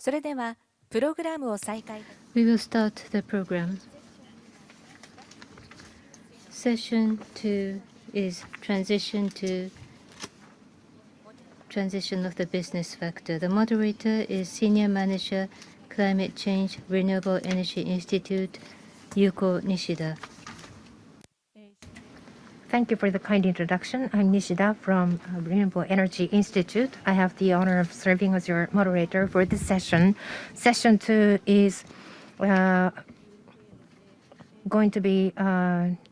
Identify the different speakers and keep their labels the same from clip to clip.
Speaker 1: それではプログラムを再開。
Speaker 2: We will start the program. Session 2 is transition of the business factor. The moderator is Senior Manager, Climate Change, Renewable Energy Institute, Yuko Nishida.
Speaker 3: Thank you for the kind introduction. I'm Nishida from Renewable Energy Institute. I have the honor of serving as your moderator for this session. Session 2 is going to be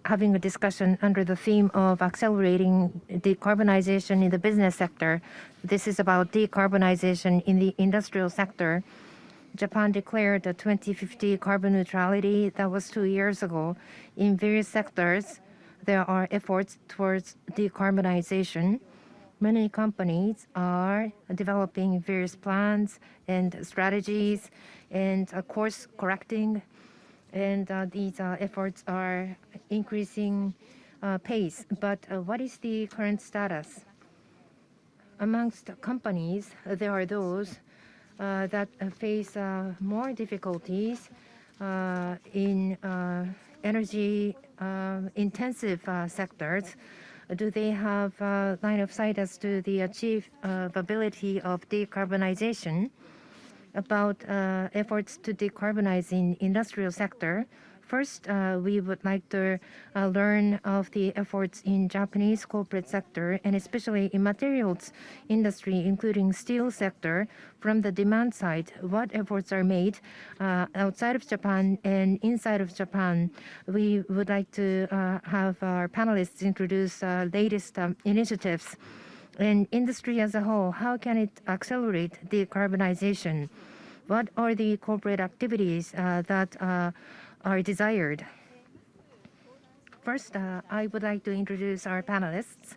Speaker 3: having a discussion under the theme of accelerating decarbonization in the business sector. This is about decarbonization in the industrial sector. Japan declared the 2050 carbon neutrality. That was 2 years ago. In various sectors, there are efforts towards decarbonization. Many companies are developing various plans and strategies and course correcting, and these efforts are increasing pace. But what is the current status? Amongst companies, there are those that face more difficulties in energy intensive sectors. Do they have line of sight as to the achievability of decarbonization? About efforts to decarbonize in industrial sector. First, we would like to learn of the efforts in Japanese corporate sector and especially in materials industry, including steel sector, from the demand side. What efforts are made outside of Japan and inside of Japan? We would like to have our panelists introduce latest initiatives. In industry as a whole, how can it accelerate decarbonization? What are the corporate activities that are desired? First, I would like to introduce our panelists,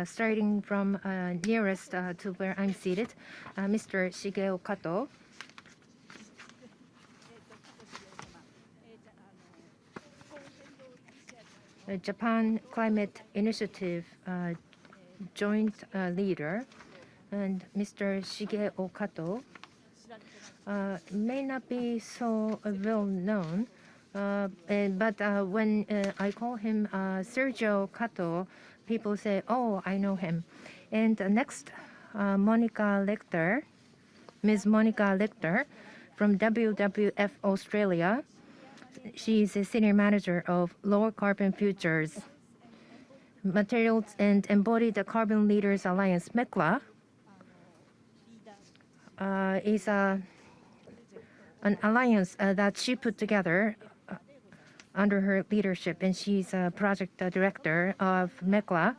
Speaker 3: starting from nearest to where I'm seated, Mr. Shigeo Kato. Japan Climate Initiative joint leader, and Mr. Shigeo Kato may not be so well known, but when I call him Sergio Kato, people say, "Oh, I know him." And next, Monica Lecter, Ms. Monica Lecter from WWF Australia. She is a senior manager of Lower Carbon Futures Materials and Embodied Carbon Leaders Alliance. MECLA is an alliance that she put together under her leadership, and she's a project director of MECLA.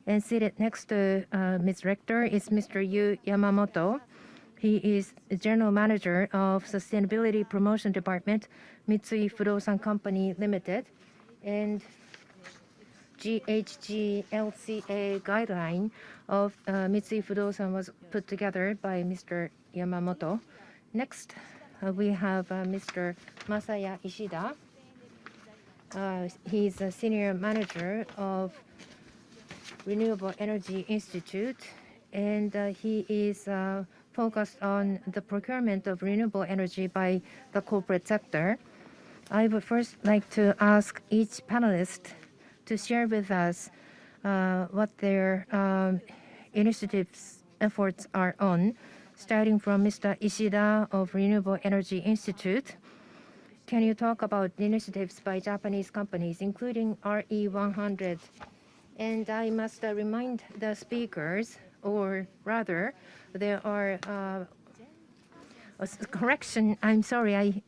Speaker 3: And seated next to Ms. Rector is Mr. Yu Yamamoto. He is the general manager of Sustainability Promotion Department, Mitsui Fudosan Company Limited, and GHG LCA guideline of Mitsui Fudosan was put together by Mr. Yamamoto. Next, we have Mr. Masaya Ishida. He's a senior manager of Renewable Energy Institute, and he is focused on the procurement of renewable energy by the corporate sector. I would first like to ask each panelist to share with us what their initiatives efforts are on, starting from Mr. Ishida of Renewable Energy Institute. Can you talk about the initiatives by Japanese companies, including RE100? And I must remind the speakers, or rather, there are correction. I'm sorry, I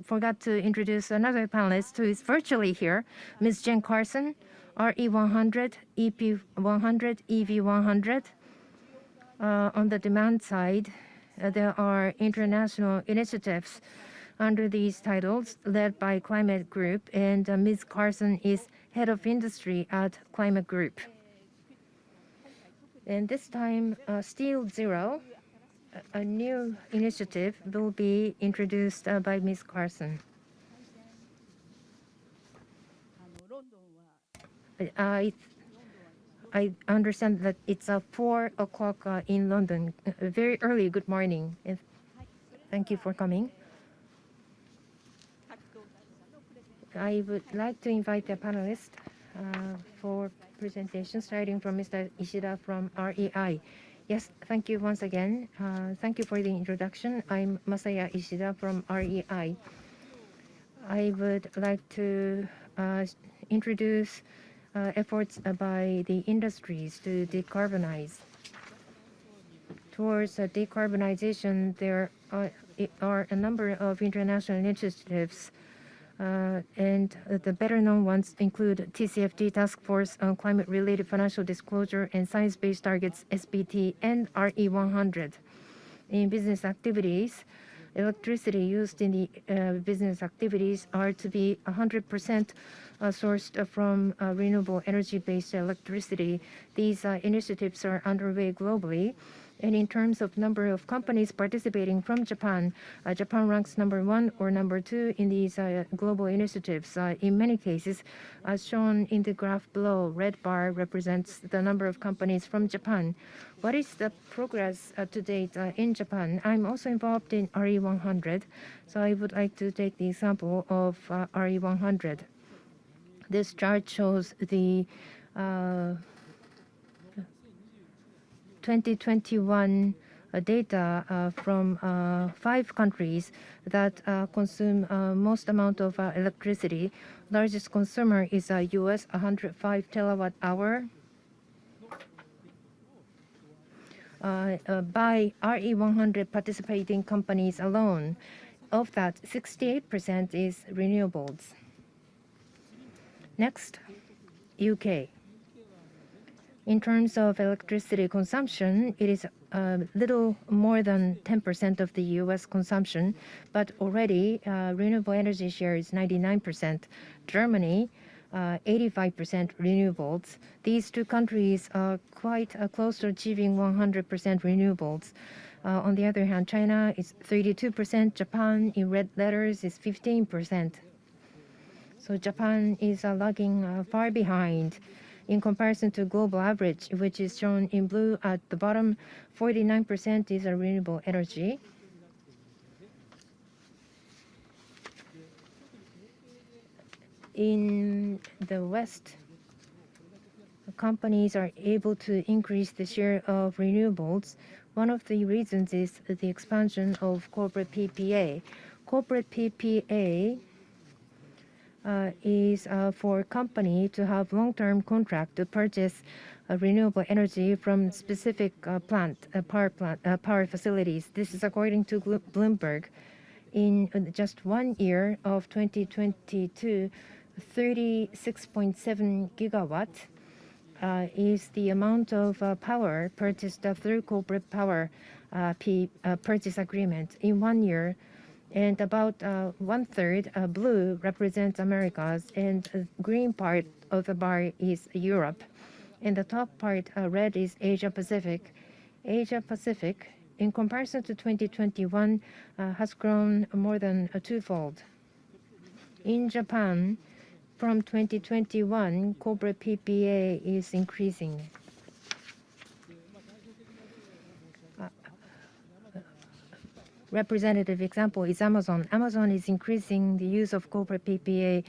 Speaker 3: forgot to introduce another panelist who is virtually here, Ms. Jen Carson, RE100, EP100, EV100. On the demand side, there are international initiatives under these titles led by Climate Group, and Ms. Carson is head of industry at Climate Group. And this time, Steel Zero, a new initiative, will be introduced by Ms. Carson. I understand that it's 4 o'clock in London. Very early. Good morning. Thank you for coming. I would like to invite the panelists for presentation, starting from Mr. Ishida from REI. Yes, thank you once again. Thank you for the introduction. I'm Masaya Ishida from REI. I would like to introduce efforts by the industries to decarbonize. Towards decarbonization, there are a number of international initiatives, and the better-known ones include TCFD Task Force on Climate-Related Financial Disclosure and Science-Based Targets (SBT) and RE100. In business activities, electricity used in the business activities are to be 100% sourced from renewable energy-based electricity. These initiatives are underway globally. And in terms of number of companies participating from Japan, Japan ranks number 1 or number 2 in these global initiatives. In many cases, as shown in the graph below, red bar represents the number of companies from Japan. What is the progress to date in Japan? I'm also involved in RE100, so I would like to take the example of RE100. This chart shows the 2021 data from 5 countries that consume most amount of electricity. Largest consumer is US, 105 terawatt hour. By RE100 participating companies alone, of that, 68% is renewables. Next, UK. In terms of electricity consumption, it is little more than 10% of the US consumption, but already renewable energy share is 99%. Germany, 85% renewables. These 2 countries are quite close to achieving 100% renewables. On the other hand, China is 32%, Japan in red letters is 15%. So Japan is lagging far behind. In comparison to global average, which is shown in blue at the bottom, 49% is renewable energy. In the West, companies are able to increase the share of renewables. One of the reasons is the expansion of corporate PPA. Corporate PPA is for company to have long-term contract to purchase renewable energy from specific power facilities. This is according to Bloomberg. In just 1 year of 2022, 36.7 gigawatt is the amount of power purchased through corporate power purchase agreement in 1 year. And about 1/3 blue represents Americas, and green part of the bar is Europe. And the top part red is Asia Pacific. Asia Pacific, in comparison to 2021, has grown more than twofold. In Japan, from 2021, corporate PPA is increasing. Representative example is Amazon. Amazon is increasing the use of corporate PPA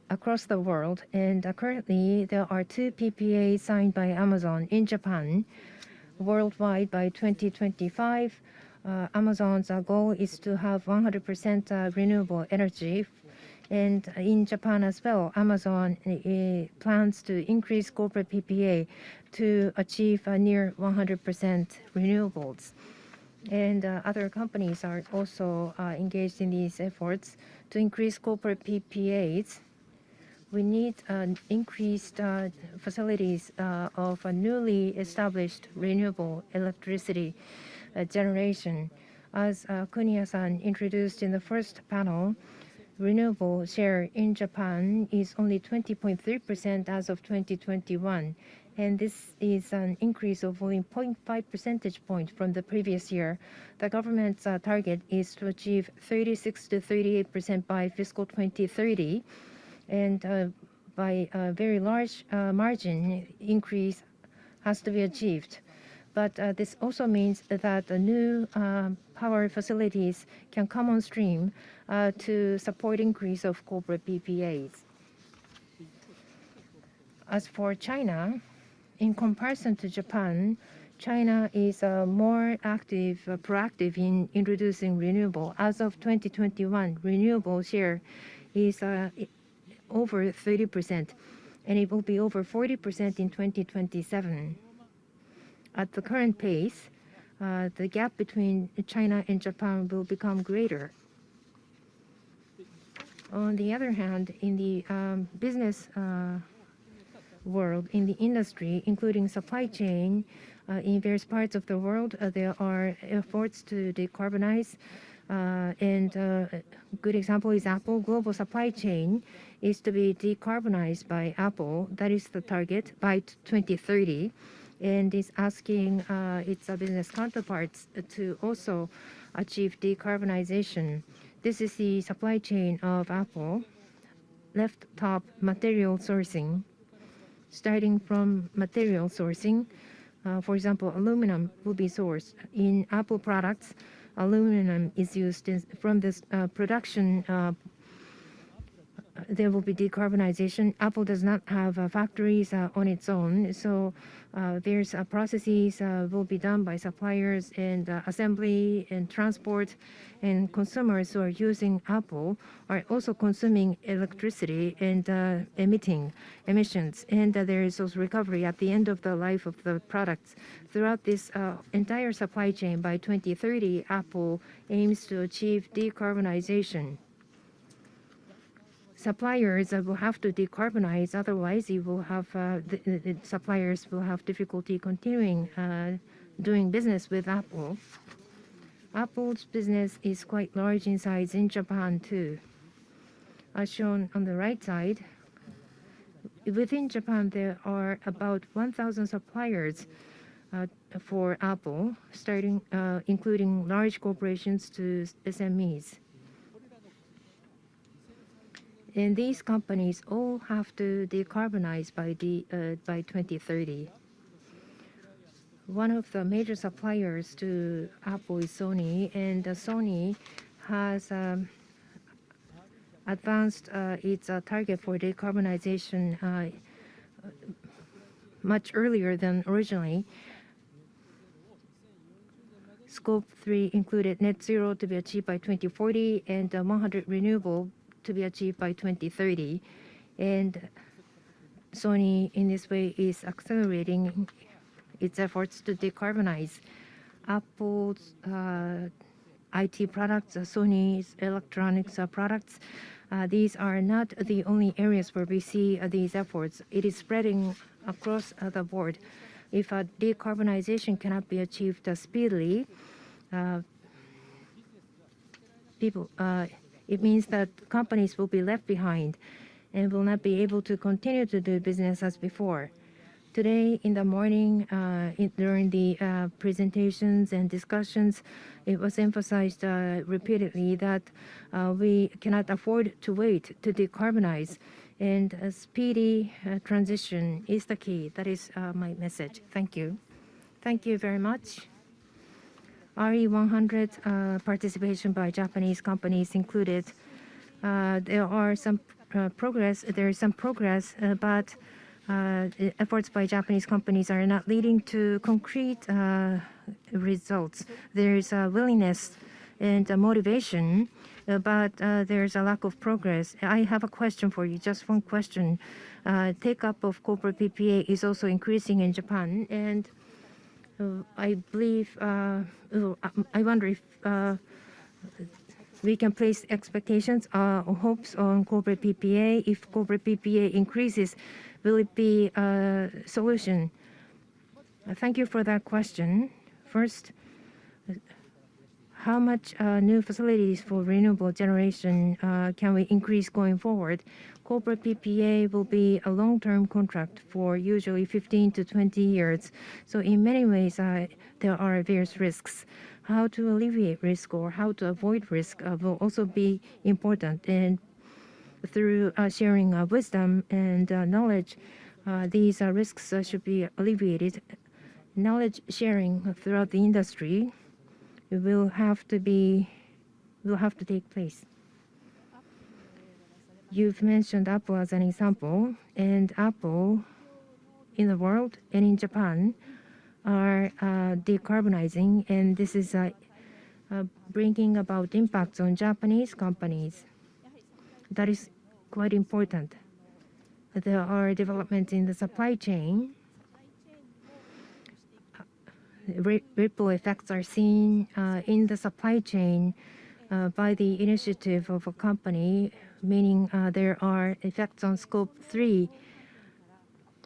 Speaker 3: across the world, and currently there are 2 PPAs signed by Amazon in Japan. Worldwide by 2025, Amazon's goal is to have 100% renewable energy. And in Japan as well, Amazon plans to increase corporate PPA to achieve near 100% renewables. And other companies are also engaged in these efforts to increase corporate PPAs. We need increased facilities of a newly established renewable electricity generation. As Kuniya-san introduced in the first panel, renewable share in Japan is only 20.3% as of 2021. And this is an increase of only 0.5 percentage point from the previous year. The government's target is to achieve 36 to 38% by fiscal 2030, and by a very large margin increase has to be achieved. But this also means that the new power facilities can come on stream to support increase of corporate PPAs. As for China, in comparison to Japan, China is more active, proactive in introducing renewable. As of 2021, renewable share is over 30%, and it will be over 40% in 2027. At the current pace, the gap between China and Japan will become greater. On the other hand, in the business world, in the industry, including supply chain, in various parts of the world, there are efforts to decarbonize. And a good example is Apple. Global supply chain is to be decarbonized by Apple. That is the target by 2030. And is asking its business counterparts to also achieve decarbonization. This is the supply chain of Apple. Left top, material sourcing. Starting from material sourcing, for example, aluminum will be sourced. In Apple products, aluminum is used from this production. There will be decarbonization. Apple does not have factories on its own, so various processes will be done by suppliers, and assembly and transport, and consumers who are using Apple are also consuming electricity and emitting emissions. And there is also recovery at the end of the life of the products. Throughout this entire supply chain, by 2030, Apple aims to achieve decarbonization. Suppliers will have to decarbonize, otherwise you will have the suppliers will have difficulty continuing doing business with Apple. Apple's business is quite large in size in Japan too. As shown on the right side, within Japan there are about 1,000 suppliers for Apple, starting including large corporations to SMEs. And these companies all have to decarbonize by 2030. One of the major suppliers to Apple is Sony, and Sony has advanced its target for decarbonization much earlier than originally. Scope 3 included net zero to be achieved by 2040 and 100 renewable to be achieved by 2030. And Sony in this way is accelerating its efforts to decarbonize. Apple's IT products, Sony's electronics products, these are not the only areas where we see these efforts. It is spreading across the board. If decarbonization cannot be achieved speedily, it means that companies will be left behind and will not be able to continue to do business as before. Today in the morning, during the presentations and discussions, it was emphasized repeatedly that we cannot afford to wait to decarbonize, and a speedy transition is the key. That is my message. Thank you. Thank you very much. RE100 participation by Japanese companies included. There are some progress. There is some progress, but efforts by Japanese companies are not leading to concrete results. There is a willingness and a motivation, but there is a lack of progress. I have a question for you. Just one question. Take-up of corporate PPA is also increasing in Japan, and I believe, I wonder if we can place expectations or hopes on corporate PPA. If corporate PPA increases, will it be a solution? Thank you for that question. First, how much new facilities for renewable generation can we increase going forward? Corporate PPA will be a long-term contract for usually 15 to 20 years. So in many ways, there are various risks. How to alleviate risk or how to avoid risk will also be important. And through sharing wisdom and knowledge, these risks should be alleviated. knowledge sharing throughout the industry will have to take place. You've mentioned Apple as an example, and Apple in the world and in Japan are decarbonizing, and this is bringing about impacts on Japanese companies. That is quite important. There are developments in the supply chain. Ripple effects are seen in the supply chain by the initiative of a company, meaning there are effects on scope 3.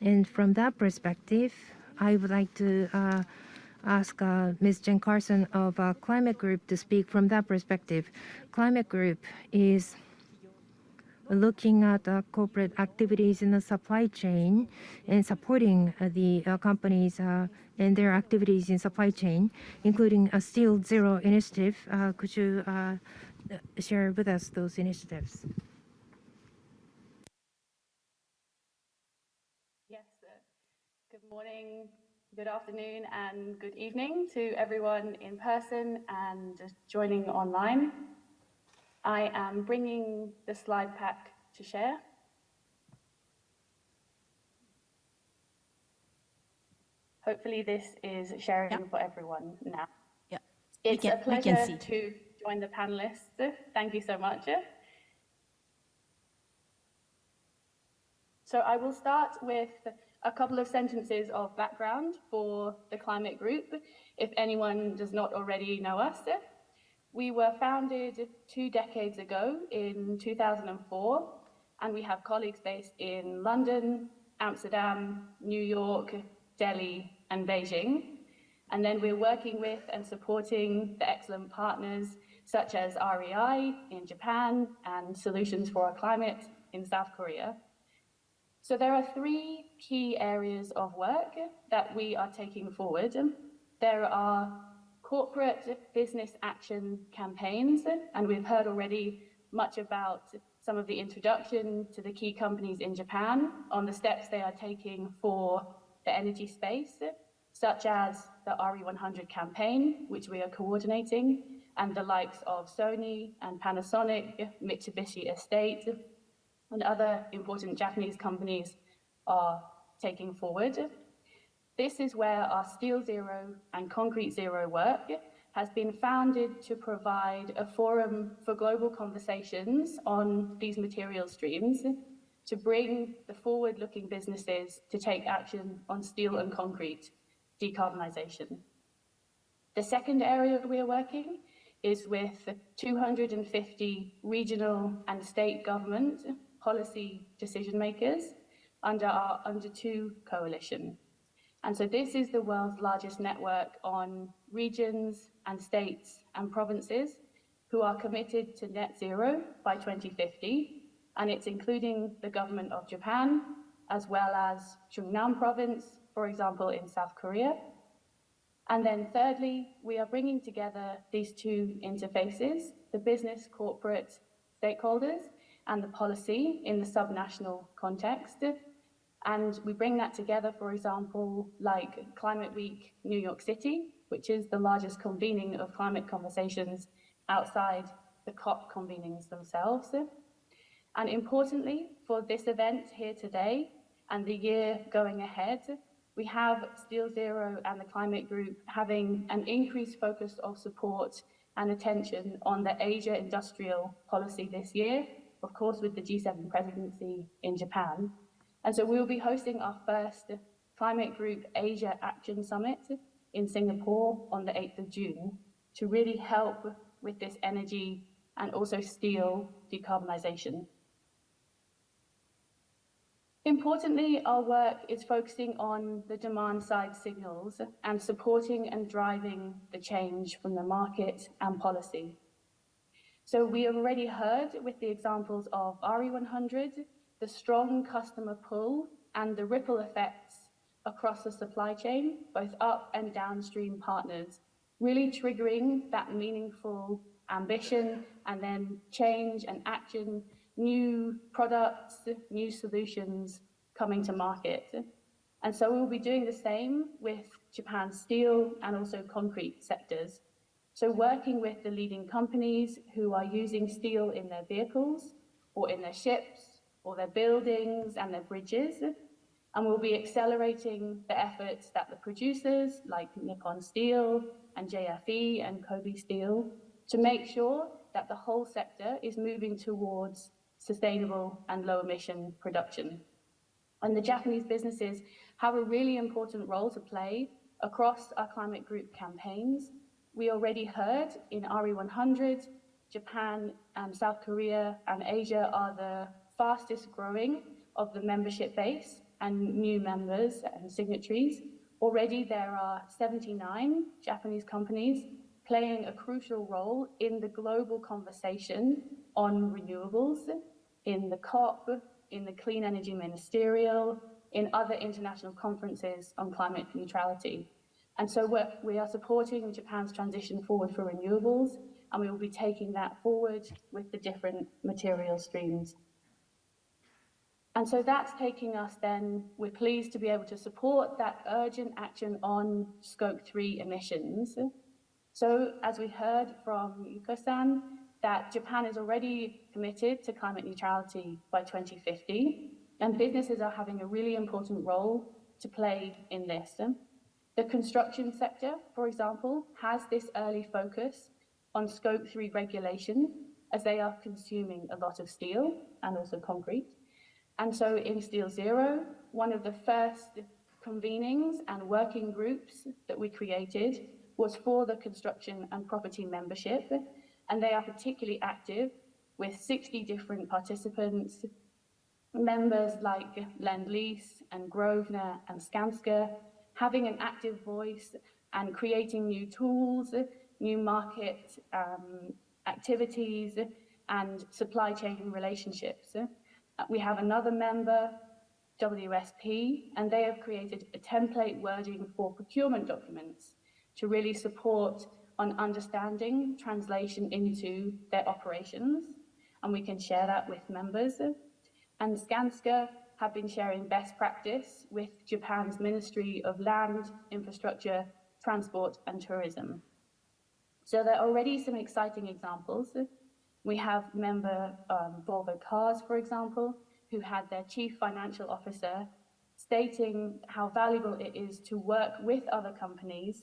Speaker 3: And from that perspective, I would like to ask Ms. Jen Carson of Climate Group to speak from that perspective. Climate Group is looking at corporate activities in the supply chain and supporting the companies and their activities in supply chain, including a Steel Zero initiative. Could you share with us those initiatives?
Speaker 4: Yes, good morning, good afternoon, and good evening to everyone in person and joining online. I am bringing the slide pack to share. Hopefully this is sharing for everyone now.
Speaker 1: Yeah.
Speaker 4: It's a pleasure to join the panelists. Thank you so much. So I will start with a couple of sentences of background for the Climate Group, if anyone does not already know us. We were founded 2 decades ago in 2004, and we have colleagues based in London, Amsterdam, New York, Delhi, and Beijing. And then we're working with and supporting the excellent partners such as REI in Japan and Solutions for Our Climate in South Korea. So there are 3 key areas of work that we are taking forward. There are corporate business action campaigns, and we've heard already much about some of the introduction to the key companies in Japan on the steps they are taking for the energy space, such as the RE100 campaign, which we are coordinating, and the likes of Sony and Panasonic, Mitsubishi Estate, and other important Japanese companies are taking forward. This is where our Steel Zero and Concrete Zero work has been founded to provide a forum for global conversations on these material streams, to bring the forward-looking businesses to take action on steel and concrete decarbonisation. The second area we are working is with 250 regional and state government policy decision makers under our Under 2 coalition. And so this is the world's largest network on regions and states and provinces who are committed to net zero by 2050. And it's including the government of Japan, as well as Chungnam province, for example, in South Korea. And then thirdly, we are bringing together these 2 interfaces, the business corporate stakeholders and the policy in the subnational context. And we bring that together, for example, like Climate Week New York City, which is the largest convening of climate conversations outside the COP convenings themselves. And importantly, for this event here today and the year going ahead, we have Steel Zero and the Climate Group having an increased focus of support and attention on the Asia industrial policy this year, of course with the G7 presidency in Japan. And so we will be hosting our first Climate Group Asia Action Summit in Singapore on the 8th of June to really help with this energy and also steel decarbonisation. Importantly, our work is focusing on the demand side signals and supporting and driving the change from the market and policy. So we have already heard with the examples of RE100, the strong customer pull and the ripple effects across the supply chain, both up and downstream partners, really triggering that meaningful ambition and then change and action, new products, new solutions coming to market. And so we'll be doing the same with Japan's steel and also concrete sectors. So working with the leading companies who are using steel in their vehicles or in their ships or their buildings and their bridges. And we'll be accelerating the efforts that the producers like Nippon Steel and JFE and Kobe Steel to make sure that the whole sector is moving towards sustainable and low emission production. And the Japanese businesses have a really important role to play across our climate group campaigns. We already heard in RE100, Japan and South Korea and Asia are the fastest growing of the membership base and new members and signatories. Already there are 79 Japanese companies playing a crucial role in the global conversation on renewables, in the COP, in the Clean Energy Ministerial, in other international conferences on climate neutrality. And so we are supporting Japan's transition forward for renewables, and we will be taking that forward with the different material streams. And so that's taking us then, we're pleased to be able to support that urgent action on Scope 3 emissions. So as we heard from Yuko-san, that Japan is already committed to climate neutrality by 2050, and businesses are having a really important role to play in this. The construction sector, for example, has this early focus on Scope 3 regulation as they are consuming a lot of steel and also concrete. And so in Steel Zero, one of the first convenings and working groups that we created was for the construction and property membership, and they are particularly active with 60 different participants, members like Lend-Lease and Grosvenor and Skanska, having an active voice and creating new tools, new market activities, and supply chain relationships. We have another member, WSP, and they have created a template wording for procurement documents to really support on understanding translation into their operations, and we can share that with members. And Skanska have been sharing best practice with Japan's Ministry of Land, Infrastructure, Transport and Tourism. So there are already some exciting examples. We have member Volvo Cars, for example, who had their chief financial officer stating how valuable it is to work with other companies,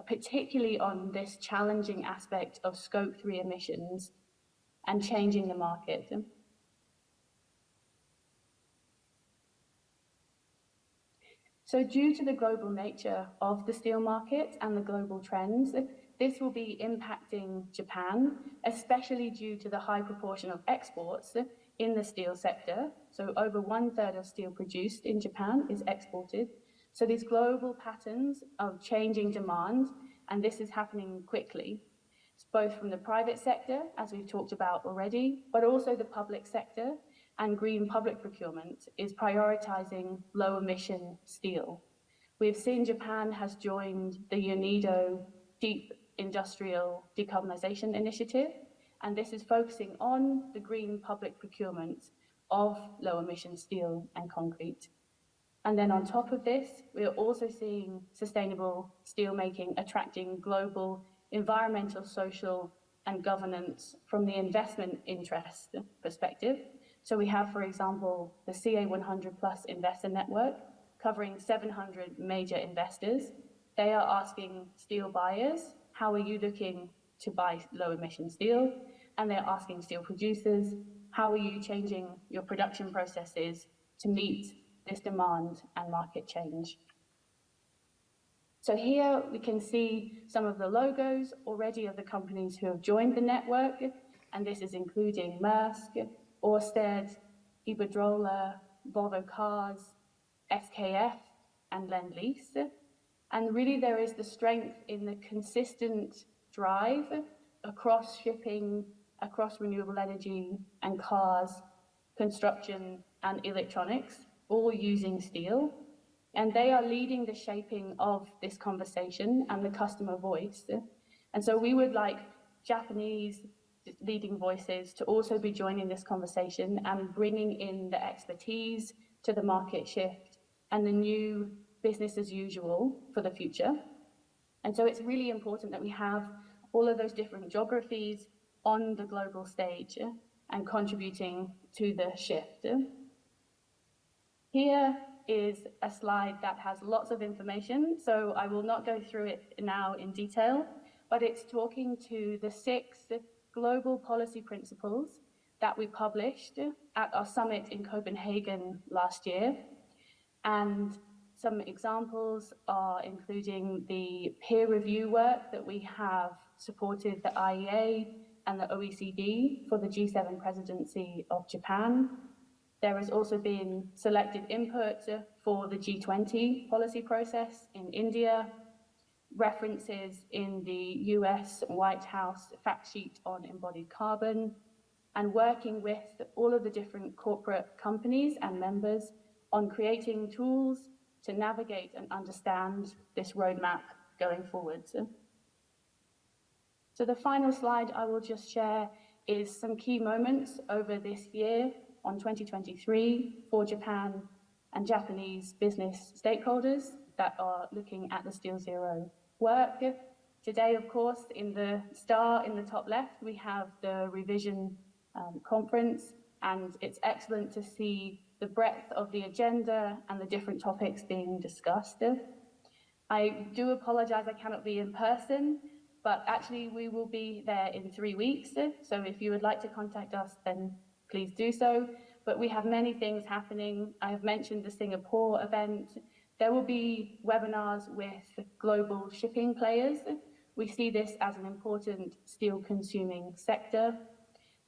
Speaker 4: particularly on this challenging aspect of Scope 3 emissions and changing the market. So due to the global nature of the steel market and the global trends, this will be impacting Japan, especially due to the high proportion of exports in the steel sector. So over 1/3 of steel produced in Japan is exported. So these global patterns of changing demand, and this is happening quickly, both from the private sector, as we've talked about already, but also the public sector, and green public procurement is prioritizing low emission steel. We've seen Japan has joined the UNIDO Deep Industrial Decarbonization Initiative, and this is focusing on the green public procurement of low emission steel and concrete. And then on top of this, we are also seeing sustainable steelmaking attracting global environmental, social, and governance from the investment interest perspective. So we have, for example, the CA100+ investor network covering 700 major investors. They are asking steel buyers, how are you looking to buy low emission steel? And they're asking steel producers, how are you changing your production processes to meet this demand and market change? So here we can see some of the logos already of the companies who have joined the network, and this is including Maersk, Ørsted, Iberdrola, Volvo Cars, SKF, and Lend-Lease. And really there is the strength in the consistent drive across shipping, across renewable energy and cars, construction and electronics, all using steel. And they are leading the shaping of this conversation and the customer voice. And so we would like Japanese leading voices to also be joining this conversation and bringing in the expertise to the market shift and the new business as usual for the future. And so it's really important that we have all of those different geographies on the global stage and contributing to the shift. Here is a slide that has lots of information, so I will not go through it now in detail, but it's talking to the 6 global policy principles that we published at our summit in Copenhagen last year. And some examples are including the peer review work that we have supported the IEA and the OECD for the G7 presidency of Japan. There has also been selected input for the G20 policy process in India, references in the US White House fact sheet on embodied carbon, and working with all of the different corporate companies and members on creating tools to navigate and understand this roadmap going forward. So the final slide I will just share is some key moments over this year on 2023 for Japan and Japanese business stakeholders that are looking at the Steel Zero work. Today, of course, in the star in the top left, we have the revision conference, and it's excellent to see the breadth of the agenda and the different topics being discussed. I do apologize I cannot be in person, but actually we will be there in 3 weeks. So if you would like to contact us, then please do so. But we have many things happening. I have mentioned the Singapore event. There will be webinars with global shipping players. We see this as an important steel consuming sector.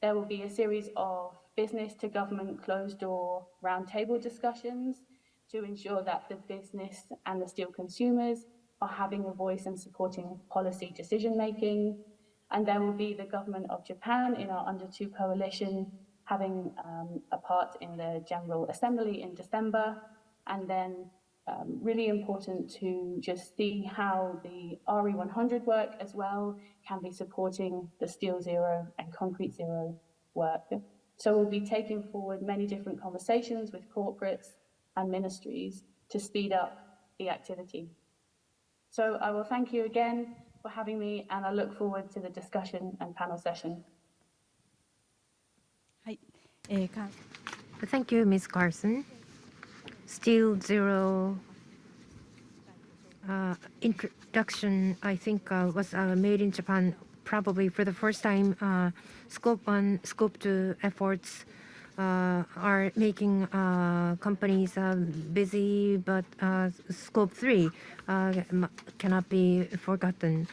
Speaker 4: There will be a series of business to government closed door roundtable discussions to ensure that the business and the steel consumers are having a voice and supporting policy decision making. And there will be the government of Japan in our Under 2 coalition having a part in the General Assembly in December. And then really important to just see how the RE100 work as well can be supporting the Steel Zero and Concrete Zero work. So we'll be taking forward many different conversations with corporates and ministries to speed up the activity. So I will thank you again for having me, and I look forward to the discussion and panel session.
Speaker 3: Thank you, Ms. Carson. Steel Zero introduction, I think, was made in Japan probably for the first time. Scope 1, Scope 2 efforts are making companies busy, but Scope 3 cannot be forgotten.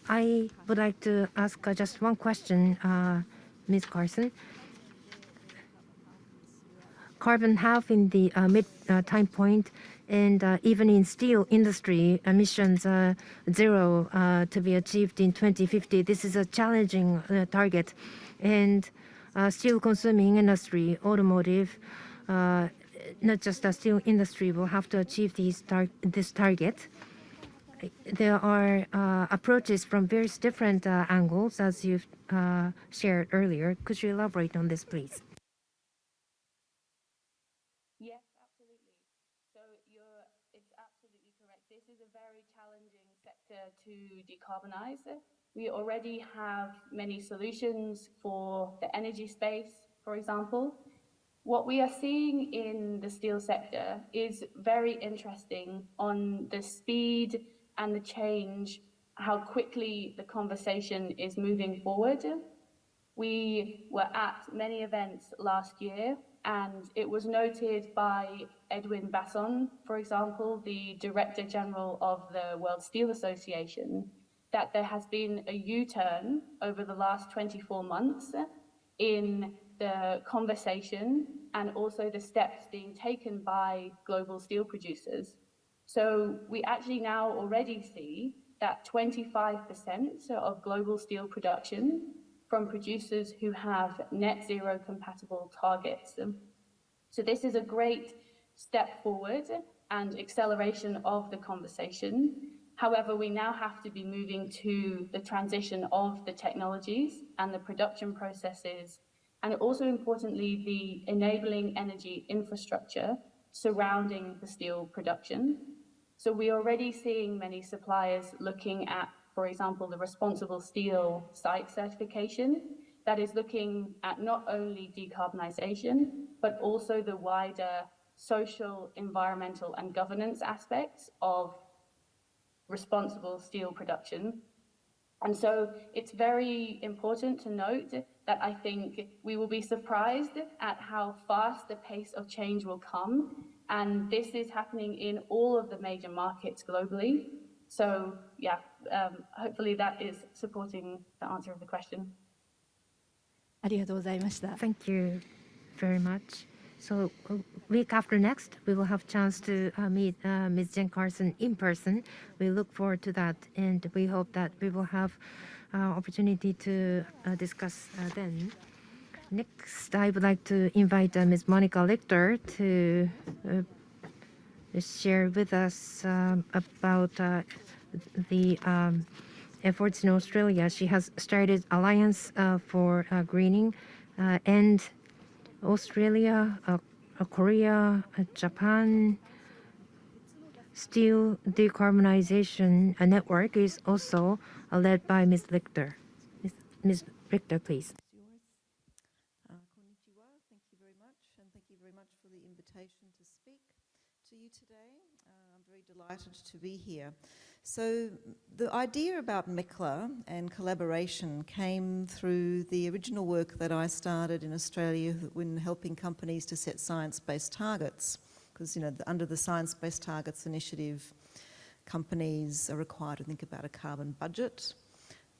Speaker 3: I would like to ask just one question, Ms. Carson. Carbon half in the mid time point, and even in steel industry, emissions zero to be achieved in 2050. This is a challenging target, and steel consuming industry, automotive, not just the steel industry, will have to achieve this target. There are approaches from various different angles, as you've shared earlier. Could you elaborate on this, please?
Speaker 4: Yes, absolutely. So it's absolutely correct. This is a very challenging sector to decarbonize. We already have many solutions for the energy space, for example. What we are seeing in the steel sector is very interesting on the speed and the change, how quickly the conversation is moving forward. We were at many events last year, and it was noted by Edwin Basson, for example, the Director General of the World Steel Association, that there has been a U-turn over the last 24 months in the conversation and also the steps being taken by global steel producers. So we actually now already see that 25% of global steel production from producers who have net zero compatible targets. So this is a great step forward and acceleration of the conversation. However, we now have to be moving to the transition of the technologies and the production processes, and also importantly, the enabling energy infrastructure surrounding the steel production. So we're already seeing many suppliers looking at, for example, the responsible steel site certification that is looking at not only decarbonisation, but also the wider social, environmental and governance aspects of responsible steel production. And so it's very important to note that I think we will be surprised at how fast the pace of change will come. And this is happening in all of the major markets globally. So yeah, hopefully that is supporting the answer of the question.
Speaker 1: ありがとうございました。
Speaker 3: Thank you very much. So week after next, we will have chance to meet Ms. Jen Carson in person. We look forward to that, and we hope that we will have opportunity to discuss then. Next, I would like to invite Ms. Monica Lichter to share with us about the efforts in Australia. She has started Alliance for Greening, and Australia, Korea, Japan Steel Decarbonization Network is also led by Ms. Lichter. Ms. Lichter, please.
Speaker 5: Konnichiwa. Thank you very much, and thank you very much for the invitation to speak to you today. I'm very delighted to be here. So the idea about MECLA and collaboration came through the original work that I started in Australia when helping companies to set science-based targets. Because, you know, under the Science-Based Targets Initiative, companies are required to think about a carbon budget,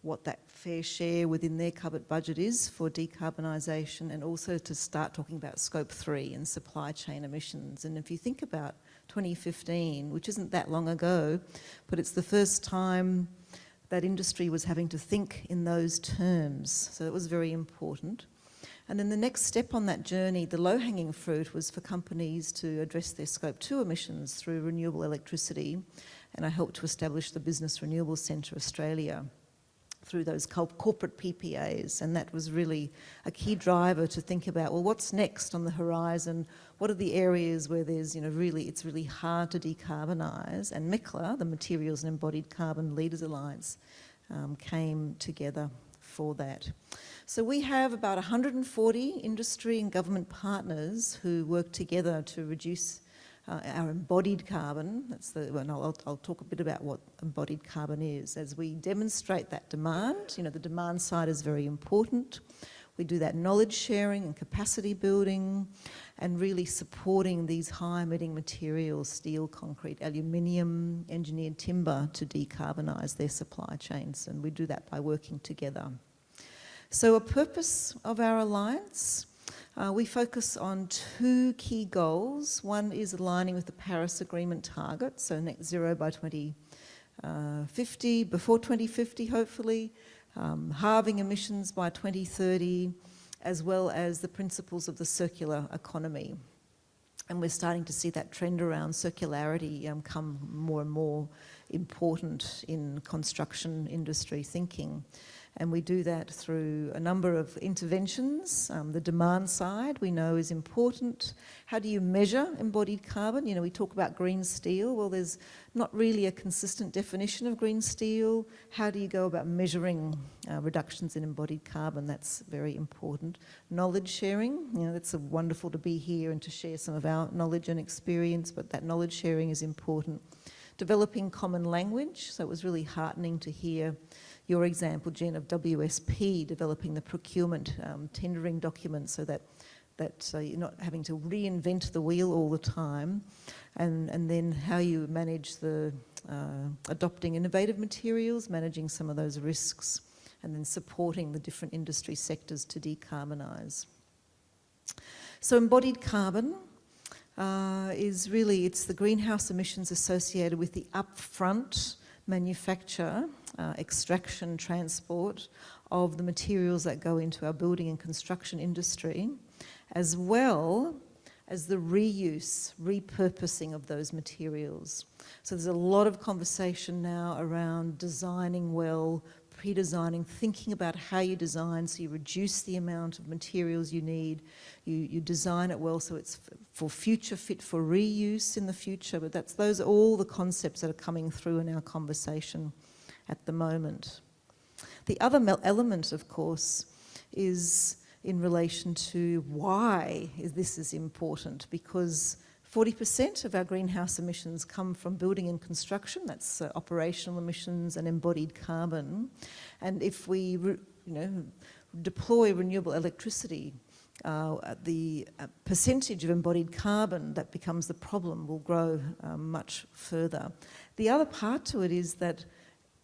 Speaker 5: what that fair share within their carbon budget is for decarbonisation, and also to start talking about scope 3 and supply chain emissions. And if you think about 2015, which isn't that long ago, but it's the first time that industry was having to think in those terms. So it was very important. And then the next step on that journey, the low-hanging fruit, was for companies to address their scope 2 emissions through renewable electricity. And I helped to establish the Business Renewables Centre Australia through those corporate PPAs, and that was really a key driver to think about, well, what's next on the horizon? What are the areas where there's, you know, it's really hard to decarbonise? And MECLA, the Materials and Embodied Carbon Leaders Alliance, came together for that. So we have about 140 industry and government partners who work together to reduce our embodied carbon. I'll talk a bit about what embodied carbon is. As we demonstrate that demand, you know, the demand side is very important. We do that knowledge sharing and capacity building and really supporting these high emitting materials, steel, concrete, aluminium, engineered timber, to decarbonise their supply chains. And we do that by working together. So a purpose of our alliance, we focus on two key goals. One is aligning with the Paris Agreement target, so net zero by 2050, before 2050 hopefully, halving emissions by 2030, as well as the principles of the circular economy. And we're starting to see that trend around circularity come more and more important in construction industry thinking. And we do that through a number of interventions. The demand side we know is important. How do you measure embodied carbon? You know, we talk about green steel. Well, there's not really a consistent definition of green steel. How do you go about measuring reductions in embodied carbon? That's very important. Knowledge sharing, you know, it's wonderful to be here and to share some of our knowledge and experience, but that knowledge sharing is important. Developing common language, so it was really heartening to hear your example, Jen, of WSP developing the procurement tendering documents so that you're not having to reinvent the wheel all the time, and then how you manage the adopting innovative materials, managing some of those risks, and then supporting the different industry sectors to decarbonise. So embodied carbon is really, it's the greenhouse emissions associated with the upfront manufacture, extraction, transport of the materials that go into our building and construction industry, as well as the reuse, repurposing of those materials. So there's a lot of conversation now around designing well, pre-designing, thinking about how you design so you reduce the amount of materials you need, you design it well so it's for future fit for reuse in the future. But those are all the concepts that are coming through in our conversation at the moment. The other element, of course, is in relation to why this is important, because 40% of our greenhouse emissions come from building and construction. That's operational emissions and embodied carbon. And if we deploy renewable electricity, the percentage of embodied carbon that becomes the problem will grow much further. The other part to it is that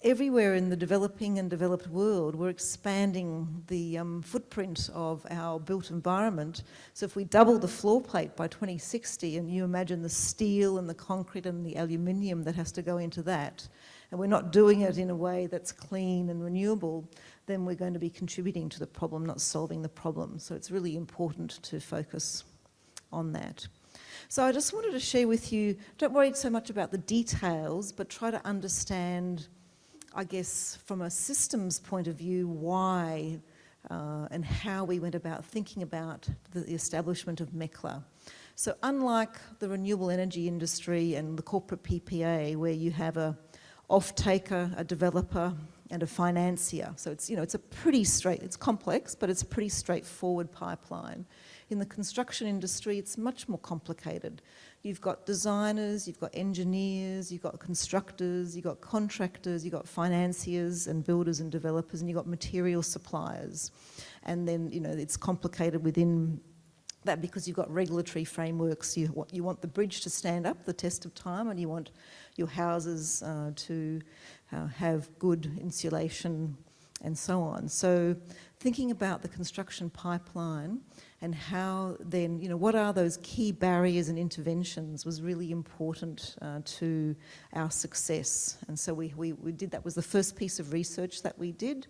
Speaker 5: everywhere in the developing and developed world, we're expanding the footprint of our built environment. So if we double the floor plate by 2060, and you imagine the steel and the concrete and the aluminium that has to go into that, and we're not doing it in a way that's clean and renewable, then we're going to be contributing to the problem, not solving the problem. So it's really important to focus on that. So I just wanted to share with you, don't worry so much about the details, but try to understand, I guess, from a systems point of view, why and how we went about thinking about the establishment of MECLA. So unlike the renewable energy industry and the corporate PPA, where you have a off-taker, a developer, and a financier. So it's, it's a pretty it's complex, but it's a pretty straightforward pipeline. In the construction industry, it's much more complicated. You've got designers, you've got engineers, you've got constructors, you've got contractors, you've got financiers and builders and developers, and you've got material suppliers. And then, it's complicated within that because you've got regulatory frameworks. You want the bridge to stand up the test of time, and you want your houses to have good insulation and so on. So thinking about the construction pipeline and how then, what are those key barriers and interventions was really important to our success. And so we did, that was the first piece of research that we did,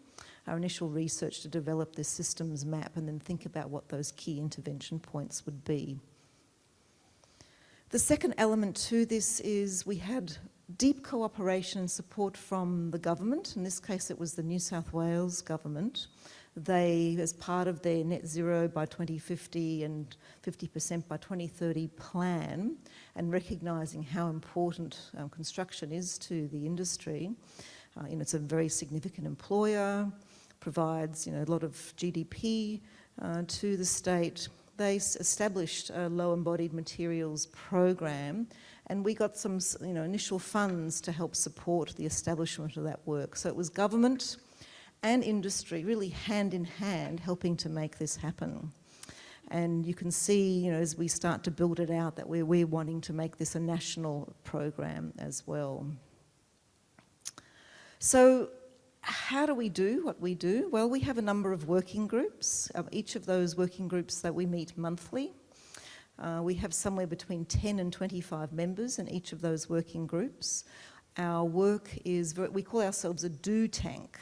Speaker 5: our initial research to develop this systems map and then think about what those key intervention points would be. The second element to this is we had deep cooperation and support from the government. In this case, it was the New South Wales government. They, as part of their net zero by 2050 and 50% by 2030 plan, and recognising how important construction is to the industry, it's a very significant employer, provides a lot of GDP to the state. They established a low embodied materials program, and we got some initial funds to help support the establishment of that work. So it was government and industry really hand in hand helping to make this happen. And you can see, as we start to build it out, that we're wanting to make this a national program as well. So how do we do what we do? Well, we have a number of working groups. Each of those working groups that we meet monthly. We have somewhere between 10 and 25 members in each of those working groups. Our work is, we call ourselves a do tank.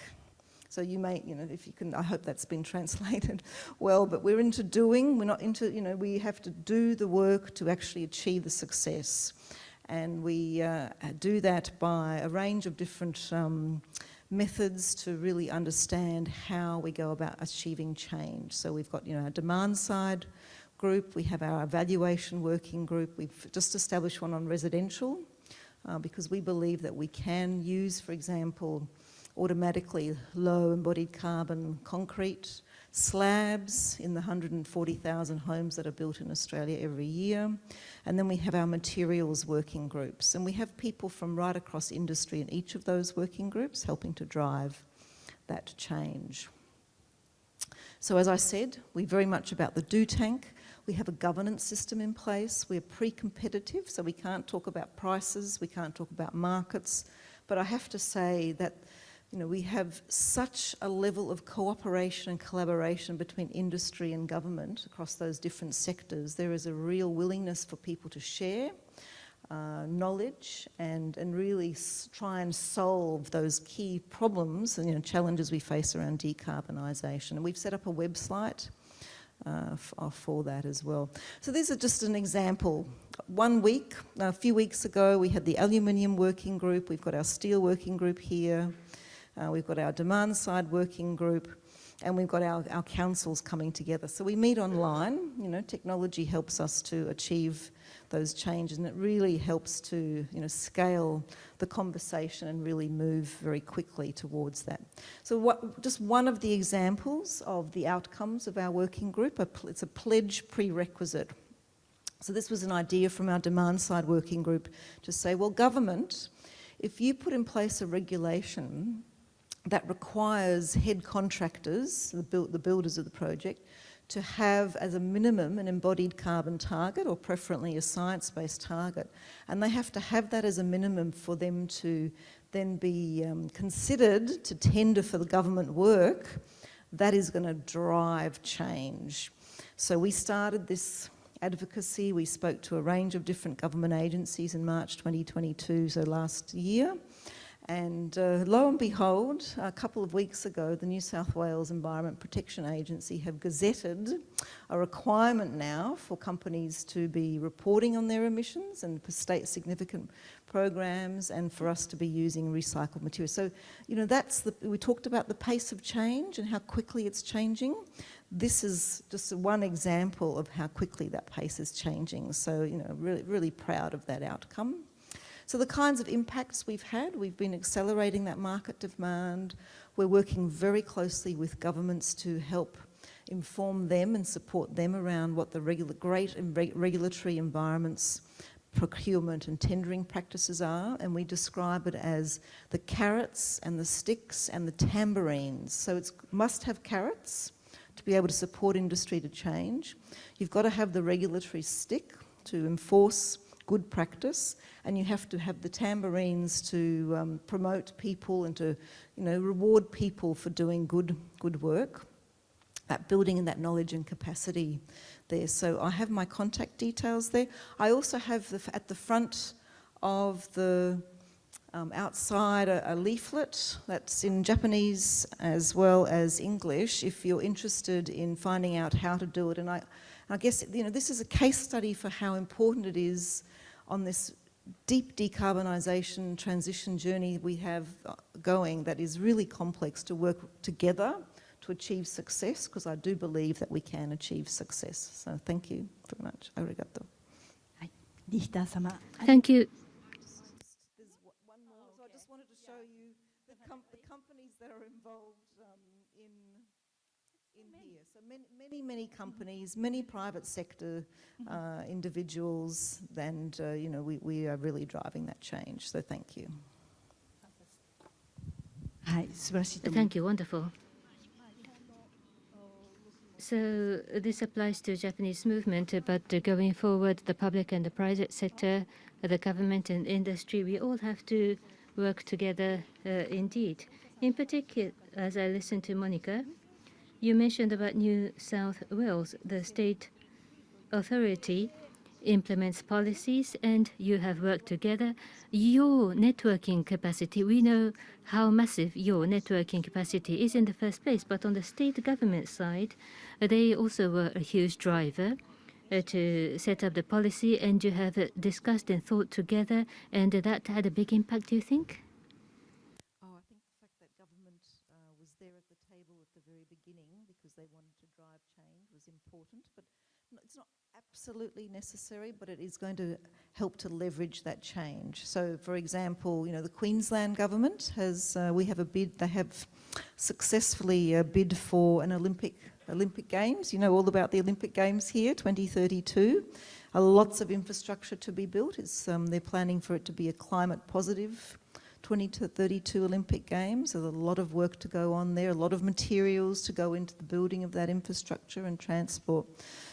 Speaker 5: So you may, if you can, I hope that's been translated well, but we're into doing, we're not into, we have to do the work to actually achieve the success. And we do that by a range of different methods to really understand how we go about achieving change. So we've got, our demand side group, we have our evaluation working group, we've just established one on residential because we believe that we can use, for example, automatically low embodied carbon concrete slabs in the 140,000 homes that are built in Australia every year. And then we have our materials working groups, and we have people from right across industry in each of those working groups helping to drive that change. So as I said, we're very much about the do tank. We have a governance system in place. We're pre-competitive, so we can't talk about prices, we can't talk about markets, but I have to say that we have such a level of cooperation and collaboration between industry and government across those different sectors. There is a real willingness for people to share knowledge and really try and solve those key problems and challenges we face around decarbonisation. And we've set up a website for that as well. So these are just an example. One week, a few weeks ago, we had the aluminium working group. We've got our steel working group here. we've got our demand side working group, and we've got our councils coming together. So we meet online. Technology helps us to achieve those changes, and it really helps to scale the conversation and really move very quickly towards that. So just one of the examples of the outcomes of our working group, it's a pledge prerequisite. So this was an idea from our demand side working group to say, well, government, if you put in place a regulation that requires head contractors, the builders of the project, to have as a minimum an embodied carbon target, or preferably a science-based target, and they have to have that as a minimum for them to then be considered to tender for the government work, that is going to drive change. So we started this advocacy. We spoke to a range of different government agencies in March 2022, so last year. And lo and behold, a couple of weeks ago, the New South Wales Environment Protection Agency have gazetted a requirement now for companies to be reporting on their emissions and for state significant programs, and for us to be using recycled materials. So, we talked about the pace of change and how quickly it's changing. This is just one example of how quickly that pace is changing. So, really, really proud of that outcome. So the kinds of impacts we've had, we've been accelerating that market demand. We're working very closely with governments to help inform them and support them around what the regulatory environments, procurement and tendering practices are, and we describe it as the carrots and the sticks and the tambourines. So it must have carrots to be able to support industry to change. You've got to have the regulatory stick to enforce good practice, and you have to have the tambourines to promote people and to reward people for doing good work. That building and that knowledge and capacity there. So I have my contact details there. I also have at the front of the outside a leaflet that's in Japanese as well as English if you're interested in finding out how to do it. And I guess this is a case study for how important it is on this deep decarbonisation transition journey we have going, that is really complex, to work together to achieve success, because I do believe that we can achieve success. So thank you very much. Arigato.
Speaker 2: Thank you.
Speaker 5: There's one more. So I just wanted to show you the companies that are involved in here. So many companies, many private sector individuals, and we are really driving that change. So thank you.
Speaker 2: Thank you. Wonderful. So this applies to Japanese movement, but going forward, the public and the private sector, the government and industry, we all have to work together indeed. In particular, as I listened to Monica, you mentioned about New South Wales, the state authority implements policies and you have worked together. Your networking capacity, we know how massive your networking capacity is in the first place, but on the state government side, they also were a huge driver to set up the policy, and you have discussed and thought together, and that had a big impact, do you think?
Speaker 5: I think the fact that government was there at the table at the very beginning because they wanted to drive change was important, but it's not absolutely necessary, but it is going to help to leverage that change. So, for example, the Queensland government has, we have a bid, they have successfully bid for an Olympic Games. You know all about the Olympic Games here, 2032. Lots of infrastructure to be built. They're planning for it to be a climate positive 2032 Olympic Games. There's a lot of work to go on there, a lot of materials to go into the building of that infrastructure and transport.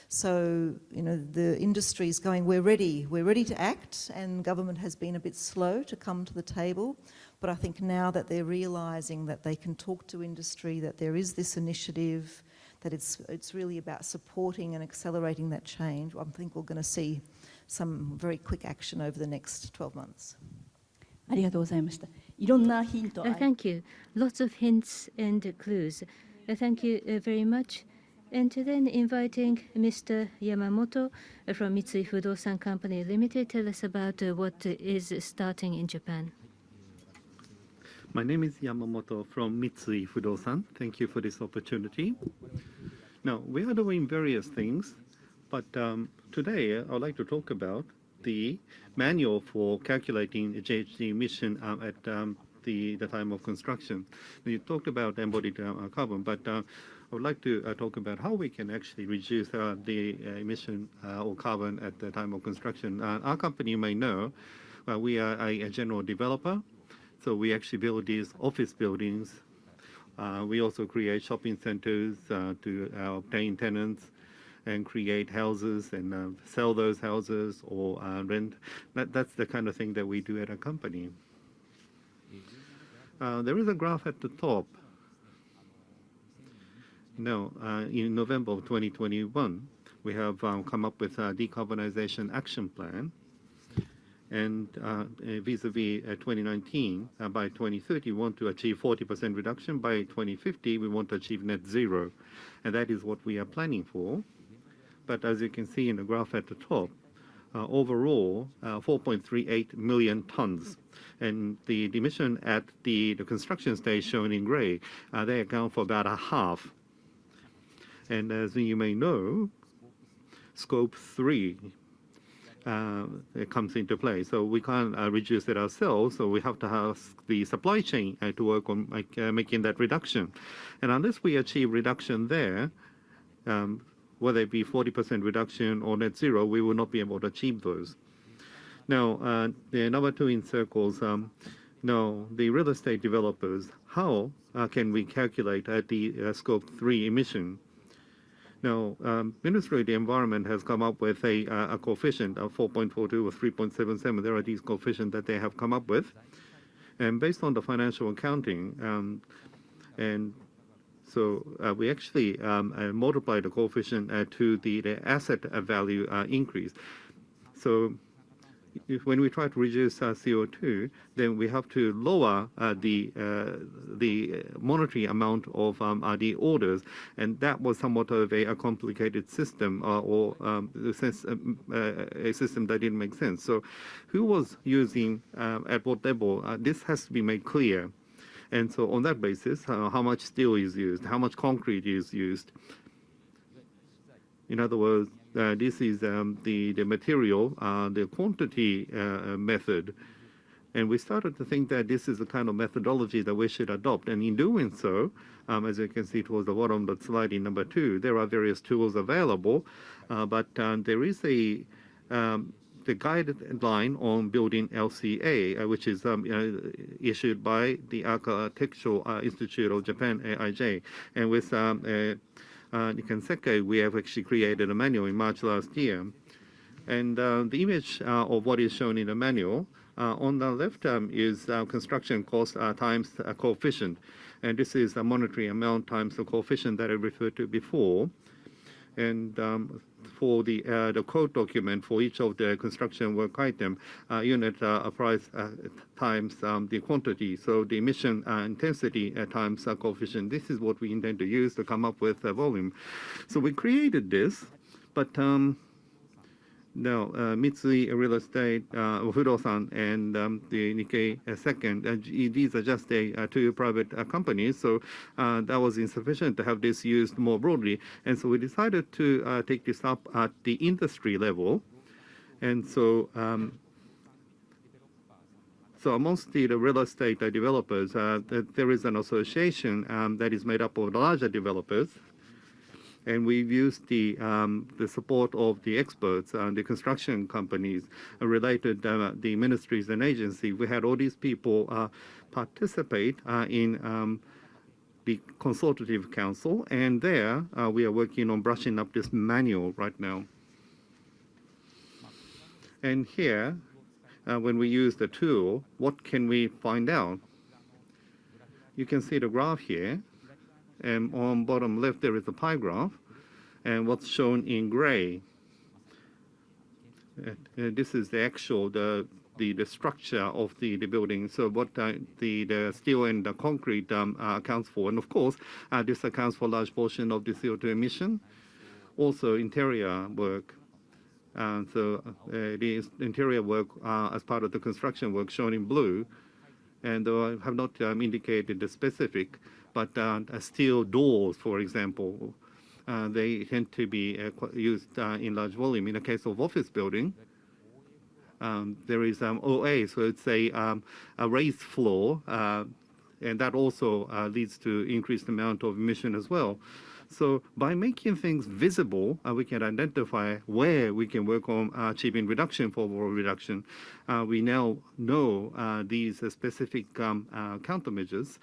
Speaker 5: So, the industry is going, we're ready to act, and government has been a bit slow to come to the table. But I think now that they're realising that they can talk to industry, that there is this initiative, that it's really about supporting and accelerating that change, I think we're going to see some very quick action over the next 12 months.
Speaker 2: Thank you. Lots of hints and clues. Thank you very much. And then inviting Mr. Yamamoto from Mitsui Fudosan Company Limited, tell us about what is starting in Japan.
Speaker 6: My name is Yamamoto from Mitsui Fudosan. Thank you for this opportunity. Now, we are doing various things, but today I would like to talk about the manual for calculating the GHG emission at the time of construction. You talked about embodied carbon, but I would like to talk about how we can actually reduce the emission or carbon at the time of construction. Our company, you may know, we are a general developer, so we actually build these office buildings. We also create shopping centers to obtain tenants and create houses and sell those houses or rent. That's the kind of thing that we do at a company. There is a graph at the top. Now, in November of 2021, we have come up with a decarbonization action plan. And vis-a-vis 2019, by 2030, we want to achieve 40% reduction. By 2050, we want to achieve net zero. And that is what we are planning for. But as you can see in the graph at the top, overall, 4.38 million tons. And the emission at the construction stage shown in gray, they account for about a half. And as you may know, scope 3 it comes into play. So we can't reduce it ourselves, so we have to have the supply chain to work on making that reduction. And unless we achieve reduction there, whether it be 40% reduction or net zero, we will not be able to achieve those. Now, the number 2 in circles, now the real estate developers, how can we calculate the scope 3 emission? Now, Ministry of the Environment has come up with a coefficient of 4.42 or 3.77. There are these coefficients that they have come up with. And based on the financial accounting, and so we actually multiply the coefficient to the asset value increase. So when we try to reduce CO2, then we have to lower the monetary amount of the orders, and that was somewhat of a complicated system or a system that didn't make sense. So who was using at what level? This has to be made clear. And so on that basis, how much steel is used, how much concrete is used. In other words, this is the material, the quantity method. And we started to think that this is the kind of methodology that we should adopt. And in doing so, as you can see towards the bottom of the slide in number 2, there are various tools available, but there is the guideline on building LCA, which is issued by the Architectural Institute of Japan, AIJ. And with Nikanseke, we have actually created a manual in March last year. And the image of what is shown in the manual, on the left is construction cost times a coefficient. And this is a monetary amount times the coefficient that I referred to before. And for the code document for each of the construction work item, unit price times the quantity, so the emission intensity times coefficient. This is what we intend to use to come up with a volume. So we created this, but now Mitsui Real Estate, Fudosan, and the Nikkei Second, these are just 2 private companies, so that was insufficient to have this used more broadly. And so we decided to take this up at the industry level. And so so amongst the real estate developers, there is an association that is made up of larger developers. And we've used the support of the experts, the construction companies, related the ministries and agencies. We had all these people participate in the consultative council, and there we are working on brushing up this manual right now. And here, when we use the tool, what can we find out? You can see the graph here. And on bottom left, there is a pie graph, and what's shown in gray. This is the actual the structure of the building. So what the steel and the concrete accounts for, and of course, this accounts for a large portion of the CO2 emission. Also, interior work. So the interior work as part of the construction work shown in blue. and I have not indicated the specific, but steel doors, for example, they tend to be used in large volume. In the case of office building, there is OA, so it's a raised floor, and that also leads to increased amount of emission as well. So by making things visible, we can identify where we can work on achieving reduction for overall reduction. We now know these specific countermeasures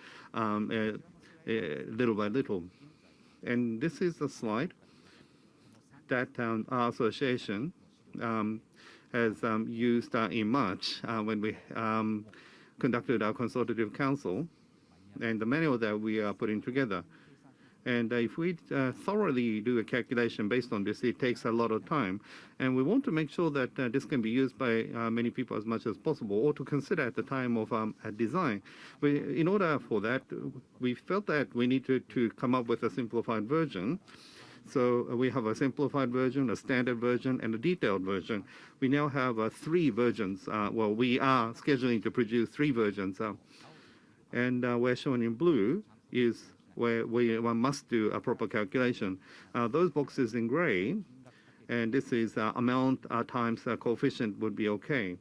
Speaker 6: little by little. And this is a slide that our association has used in March when we conducted our consultative council, and the manual that we are putting together. And if we thoroughly do a calculation based on this, it takes a lot of time. And we want to make sure that this can be used by many people as much as possible, or to consider at the time of design. In order for that, we felt that we needed to come up with a simplified version. So we have a simplified version, a standard version, and a detailed version. We now have 3 versions. Well, we are scheduling to produce 3 versions. And where shown in blue is where one must do a proper calculation. Those boxes in gray, and this is amount times coefficient would be okay.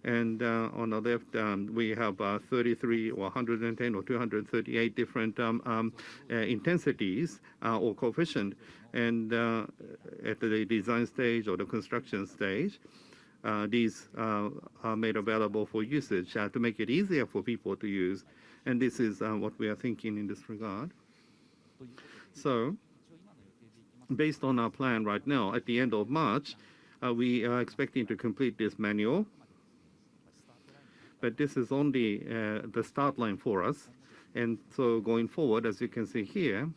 Speaker 6: And on the left, we have 33 or 110 or 238 different intensities or coefficient. And at the design stage or the construction stage, these are made available for usage to make it easier for people to use. And this is what we are thinking in this regard. So, based on our plan right now, at the end of March, we are expecting to complete this manual. But this is only the start line for us. And so going forward, as you can see here,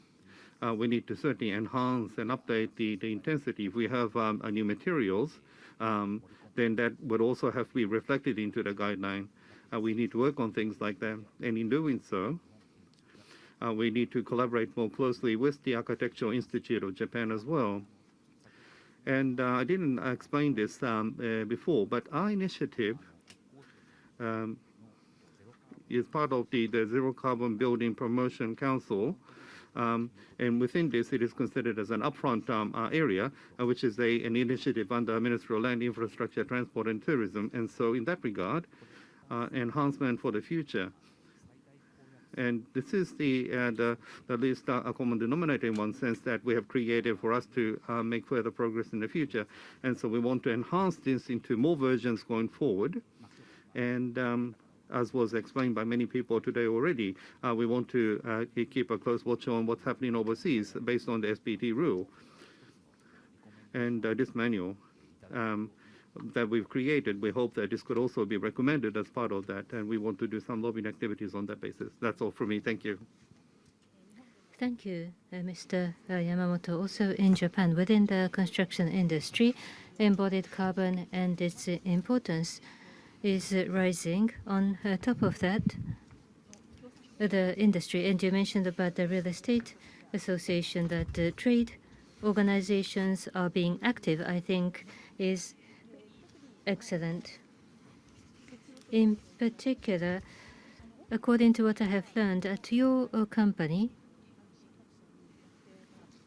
Speaker 6: we need to certainly enhance and update the intensity. If we have new materials, then that would also have to be reflected into the guideline. We need to work on things like that. And in doing so, we need to collaborate more closely with the Architectural Institute of Japan as well. And I didn't explain this before, but our initiative is part of the Zero Carbon Building Promotion Council. And within this, it is considered as an upfront area, which is an initiative under Ministry of Land, Infrastructure, Transport, and Tourism. And so in that regard, enhancement for the future. And this is the least common denominator in one sense that we have created for us to make further progress in the future. And so we want to enhance this into more versions going forward. And as was explained by many people today already, we want to keep a close watch on what's happening overseas based on the SPT rule. And this manual that we've created, we hope that this could also be recommended as part of that, and we want to do some lobbying activities on that basis. That's all for me. Thank you.
Speaker 2: Thank you, Mr. Yamamoto. Also in Japan, within the construction industry, embodied carbon and its importance is rising. On top of that, the industry, and you mentioned about the real estate association, that trade organizations are being active, I think is excellent. In particular, according to what I have learned, at your company,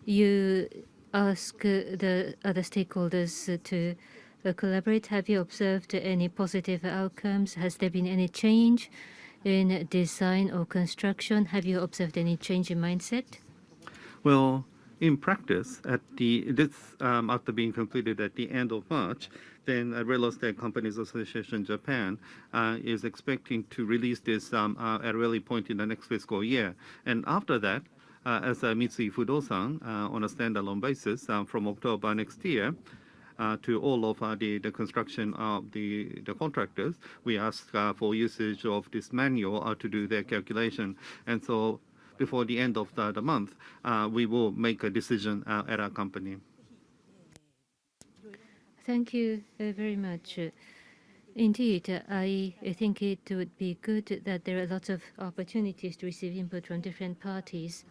Speaker 2: you ask the other stakeholders to collaborate. Have you observed any positive outcomes? Has there been any change in design or construction? Have you observed any change in mindset?
Speaker 6: Well, in practice, after being completed at the end of March, then Real Estate Companies Association Japan is expecting to release this at a early point in the next fiscal year. And after that, as Mitsui Fudosan, on a standalone basis, from October next year, to all of the construction of the contractors, we ask for usage of this manual to do their calculation. And so before the end of the month, we will make a decision at our company.
Speaker 2: Thank you very much. Indeed, I think it would be good that there are lots of opportunities to receive input from different parties.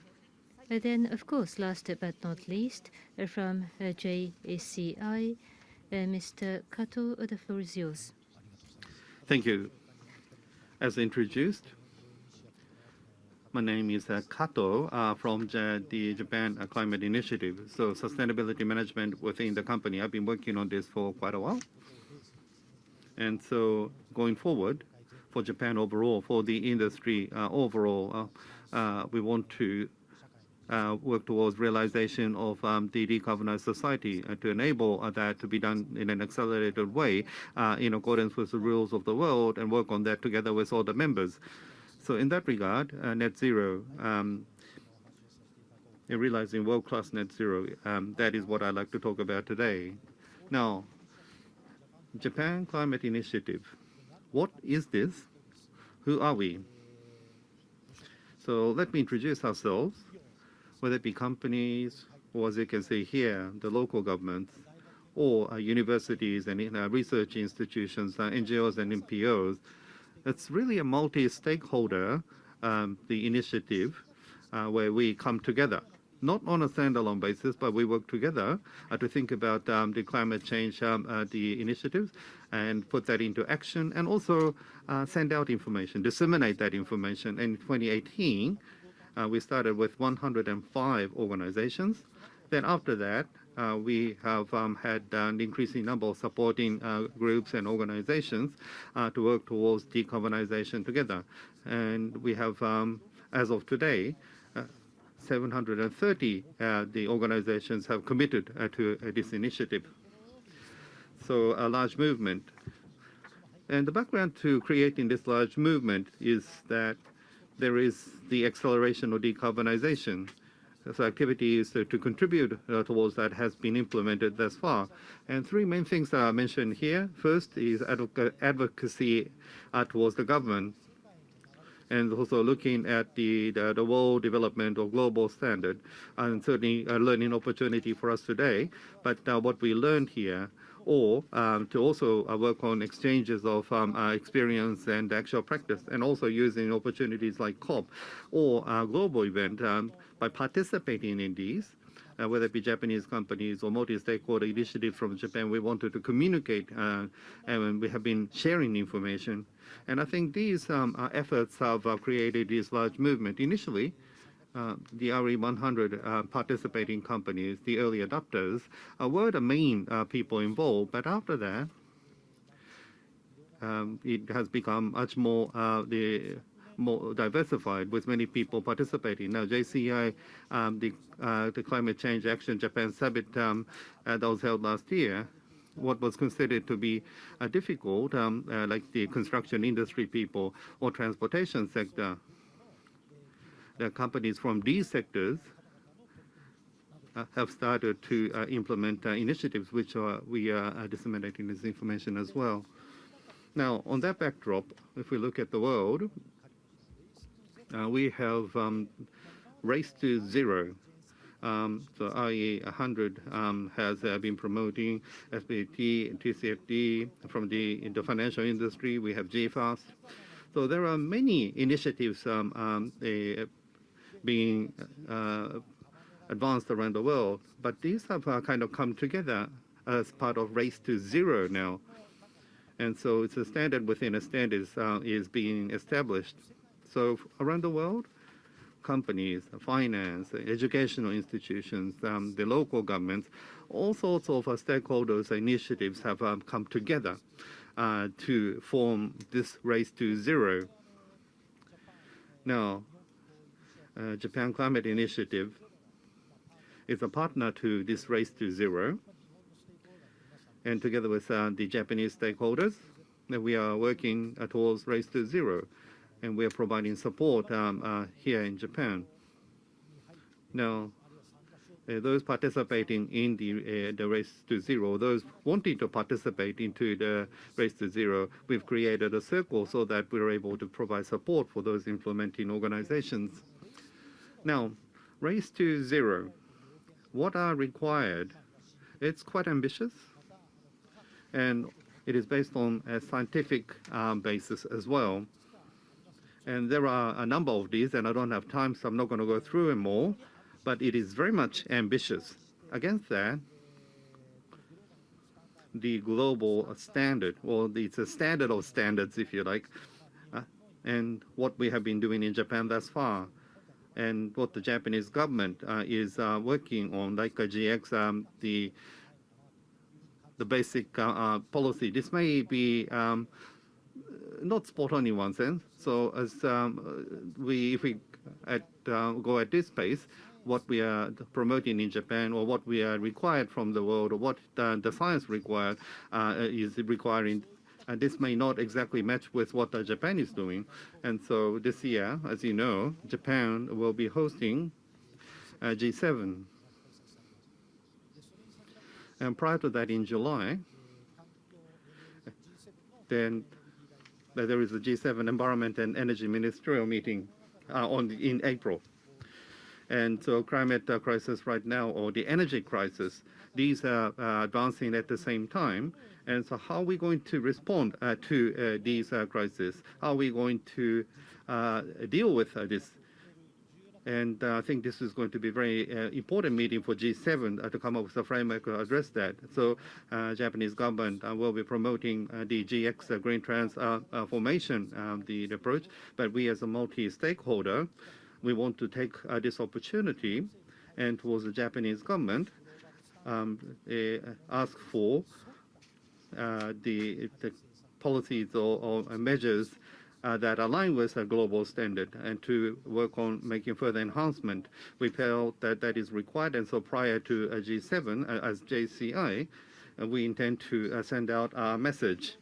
Speaker 2: And then, of course, last but not least, from JCI, Mr. Kato, the floor is yours.
Speaker 6: Thank you. As introduced, my name is Kato from the Japan Climate Initiative. So sustainability management within the company. I've been working on this for quite a while. And so going forward, for Japan overall, for the industry overall, we want to work towards realization of the decarbonized society to enable that to be done in an accelerated way in accordance with the rules of the world and work on that together with all the members. So in that regard, net zero, realizing world-class net zero, that is what I'd like to talk about today. Now, Japan Climate Initiative. What is this? Who are we? So let me introduce ourselves, whether it be companies, or as you can see here, the local governments, or universities and research institutions, NGOs and NPOs. It's really a multi-stakeholder the initiative where we come together, not on a standalone basis, but we work together to think about the climate change the initiatives and put that into action, and also send out information, disseminate that information. In 2018, we started with 105 organizations. Then after that, we have had an increasing number of supporting groups and organizations to work towards decarbonization together. And we have, as of today, 730 the organizations have committed to this initiative. So a large movement. And the background to creating this large movement is that there is the acceleration of decarbonization. So activities to contribute towards that has been implemented thus far. And three main things that are mentioned here. First is advocacy towards the government, and also looking at the world development or global standard, and certainly a learning opportunity for us today. But what we learned here, or to also work on exchanges of experience and actual practice, and also using opportunities like COP or global event. By participating in these, whether it be Japanese companies or multi-stakeholder initiatives from Japan, we wanted to communicate, and we have been sharing information. And I think these efforts have created this large movement. Initially, the RE100 participating companies, the early adopters, were the main people involved. But after that, it has become much more more diversified, with many people participating. Now, JCI, the Climate Change Action Japan Summit that was held last year, what was considered to be difficult, like the construction industry people or transportation sector, the companies from these sectors have started to implement initiatives which we are disseminating this information as well. Now, on that backdrop, if we look at the world, we have Race to Zero. So RE100 has been promoting SBT and TCFD. From the financial industry, we have GFAST. So there are many initiatives being advanced around the world, but these have kind of come together as part of Race to Zero now. And so it's a standard within a standard is being established. So around the world, companies, finance, educational institutions, the local governments, all sorts of stakeholders initiatives have come together to form this Race to Zero. Now, Japan Climate Initiative is a partner to this Race to Zero, and together with the Japanese stakeholders, we are working towards Race to Zero, and we are providing support here in Japan. Now, those participating in the Race to Zero, those wanting to participate into the Race to Zero, we've created a circle so that we're able to provide support for those implementing organizations. Now, Race to Zero, what are required? It's quite ambitious, and it is based on a scientific basis as well. And there are a number of these, and I don't have time, so I'm not going to go through them all, but it is very much ambitious. Against that, the global standard, or it's a standard of standards, if you like, and what we have been doing in Japan thus far, and what the Japanese government is working on, like GX, the basic policy. This may be not spot on in one sense. So as if we go at this pace, what we are promoting in Japan, or what we are required from the world, or what the science required is requiring, and this may not exactly match with what Japan is doing. And so this year, as you know, Japan will be hosting G7. And prior to that, in July, then there is a G7 Environment and Energy Ministerial meeting in April. And so climate crisis right now, or the energy crisis, these are advancing at the same time. And so how are we going to respond to these crises? How are we going to deal with this? And I think this is going to be a very important meeting for G7 to come up with a framework to address that. So Japanese government will be promoting the GX green transformation, the approach. But we as a multi-stakeholder, we want to take this opportunity and towards the Japanese government ask for the policies or measures that align with a global standard, and to work on making further enhancement. We felt that that is required, and so prior to G7 as JCI, we intend to send out a message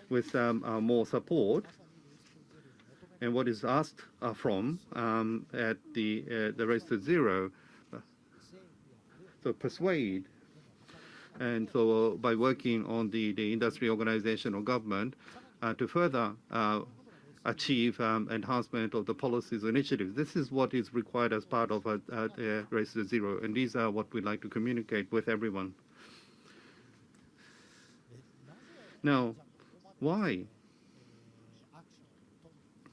Speaker 6: with more support. And what is asked from at the Race to Zero, so persuade. And so by working on the industry organization or government to further achieve enhancement of the policies or initiatives. This is what is required as part of a Race to Zero, and these are what we'd like to communicate with everyone. Now, why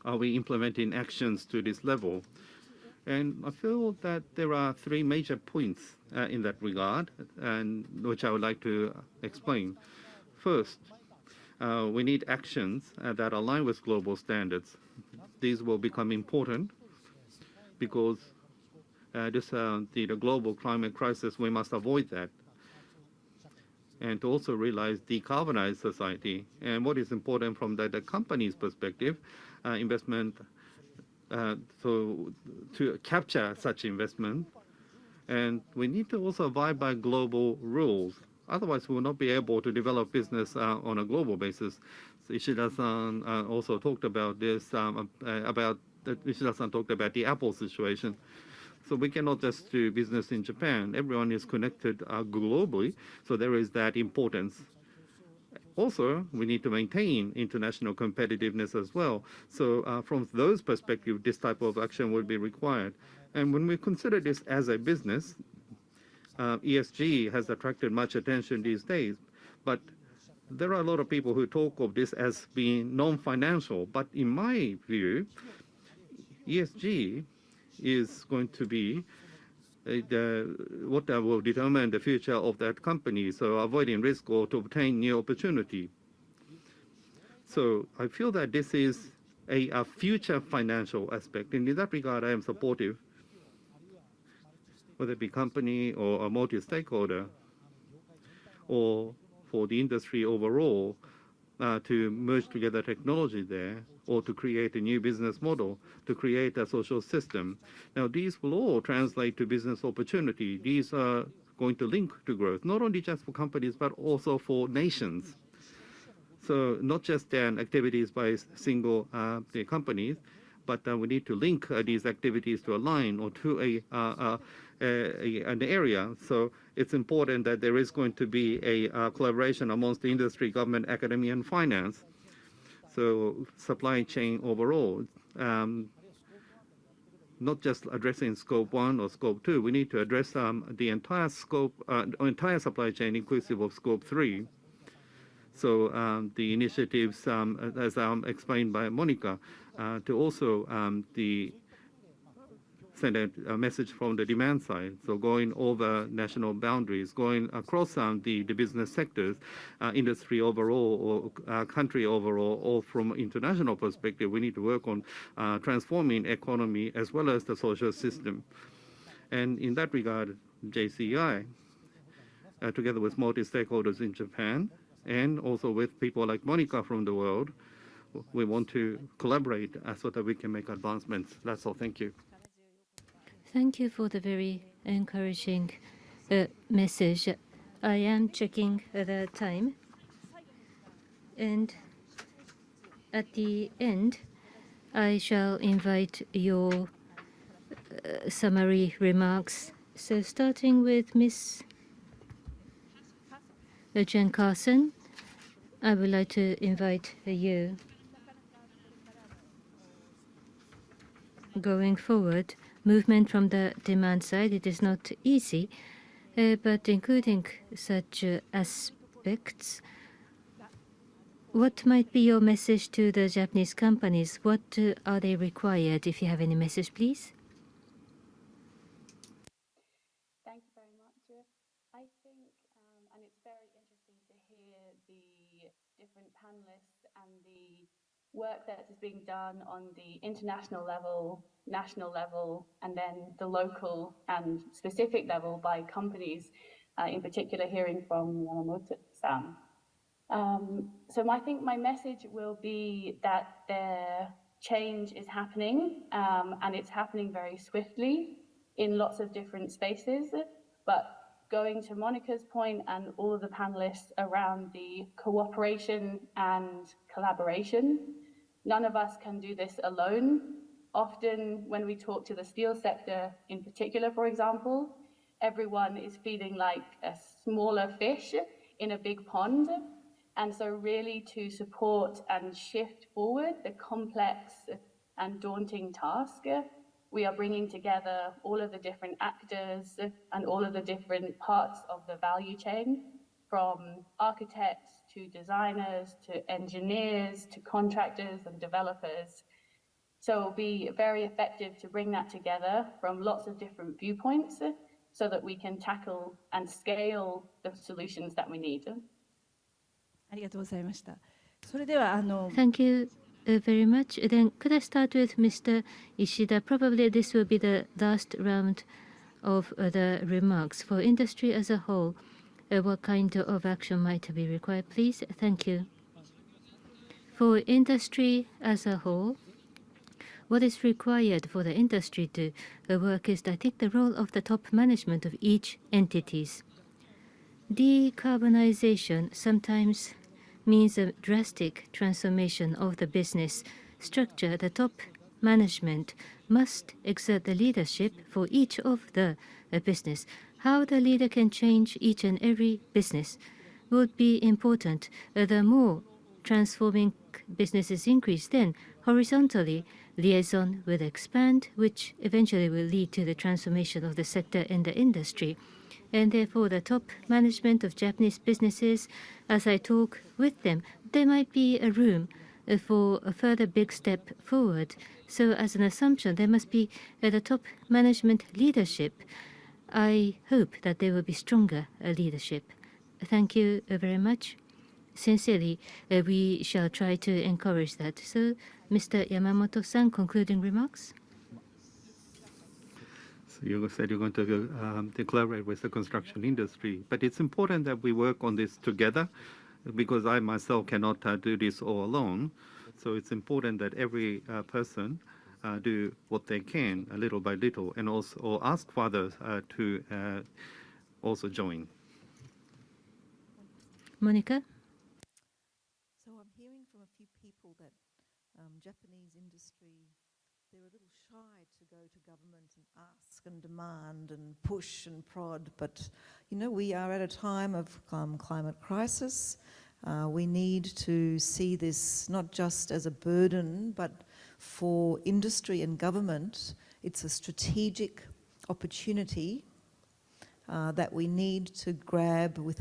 Speaker 6: are we implementing actions to this level? And I feel that there are three major points in that regard, and which I would like to explain. First, we need actions that align with global standards. These will become important because the global climate crisis, we must avoid that. And to also realize decarbonized society. And what is important from the company's perspective, investment, so to capture such investment. And we need to also abide by global rules. Otherwise, we will not be able to develop business on a global basis. So Ishida-san also talked about this, Ishida-san talked about the Apple situation. So we cannot just do business in Japan. Everyone is connected globally, so there is that importance. Also, we need to maintain international competitiveness as well. So from those perspectives, this type of action would be required. And when we consider this as a business, ESG has attracted much attention these days, but there are a lot of people who talk of this as being non-financial. But in my view, ESG is going to be what will determine the future of that company, so avoiding risk or to obtain new opportunity. So I feel that this is a future financial aspect, and in that regard I am supportive, whether it be company or a multi-stakeholder, or for the industry overall, to merge together technology there, or to create a new business model, to create a social system. Now, these will all translate to business opportunity. These are going to link to growth, not only just for companies, but also for nations. So not just then activities by single companies, but we need to link these activities to a line or to an area. So it's important that there is going to be a collaboration amongst the industry, government, academia, and finance. So supply chain overall, not just addressing scope 1 or scope 2, we need to address the entire scope, entire supply chain, inclusive of scope 3. So the initiatives, as explained by Monica, to also send a message from the demand side. So going over national boundaries, going across the business sectors, industry overall, or country overall, or from international perspective, we need to work on transforming economy as well as the social system. And in that regard, JCI, together with multi-stakeholders in Japan, and also with people like Monica from the world, we want to collaborate so that we can make advancements. That's all. Thank you.
Speaker 2: Thank you for the very encouraging message. I am checking the time, and at the end, I shall invite your summary remarks. So starting with Ms. Jen Carson, I would like to invite you. Going forward, movement from the demand side, it is not easy, but including such aspects, what might be your message to the Japanese companies? What are they required? If you have any message, please.
Speaker 4: Thank you very much. I think, and it's very interesting to hear the different panelists and the work that is being done on the international level, national level, and then the local and specific level by companies, in particular hearing from Yamamoto-san. So I think my message will be that their change is happening, and it's happening very swiftly in lots of different spaces. But going to Monica's point and all of the panelists around the cooperation and collaboration, none of us can do this alone. Often when we talk to the steel sector in particular, for example, everyone is feeling like a smaller fish in a big pond. And so really to support and shift forward the complex and daunting task, we are bringing together all of the different actors and all of the different parts of the value chain, from architects to designers to engineers to contractors and developers. So it will be very effective to bring that together from lots of different viewpoints so that we can tackle and scale the solutions that we need.
Speaker 1: ありがとうございました。それでは
Speaker 2: Thank you very much. Then could I start with Mr. Ishida? Probably this will be the last round of the remarks. For industry as a whole, what kind of action might be required, please? Thank you. For industry as a whole, what is required for the industry to work is, I think, the role of the top management of each entities. Decarbonization sometimes means a drastic transformation of the business structure. The top management must exert the leadership for each of the business. How the leader can change each and every business would be important. The more transforming businesses increase, then horizontally liaison will expand, which eventually will lead to the transformation of the sector in the industry. And therefore, the top management of Japanese businesses, as I talk with them, there might be a room for a further big step forward. So as an assumption, there must be the top management leadership. I hope that there will be stronger leadership. Thank you very much. Sincerely, we shall try to encourage that. So, Mr. Yamamoto-san, concluding remarks?
Speaker 6: You said you're going to collaborate with the construction industry, but it's important that we work on this together, because I myself cannot do this all alone. So it's important that every person do what they can, little by little, and also ask for others to also join.
Speaker 2: Monica?
Speaker 5: So I'm hearing from a few people that Japanese industry, they're a little shy to go to government and ask and demand and push and prod. But, you know, we are at a time of climate crisis. We need to see this not just as a burden, but for industry and government, it's a strategic opportunity that we need to grab with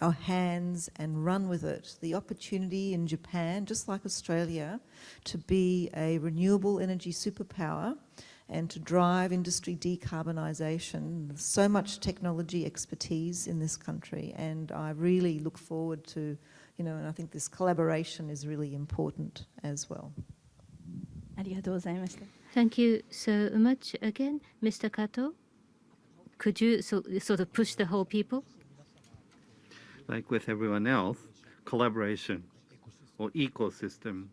Speaker 5: our hands and run with it. The opportunity in Japan, just like Australia, to be a renewable energy superpower and to drive industry decarbonisation. There's so much technology expertise in this country, and I really look forward to, and I think this collaboration is really important as well.
Speaker 1: ありがとうございました。
Speaker 2: Thank you so much again, Mr. Kato. Could you sort of push the whole people?
Speaker 6: Like with everyone else, collaboration or ecosystem,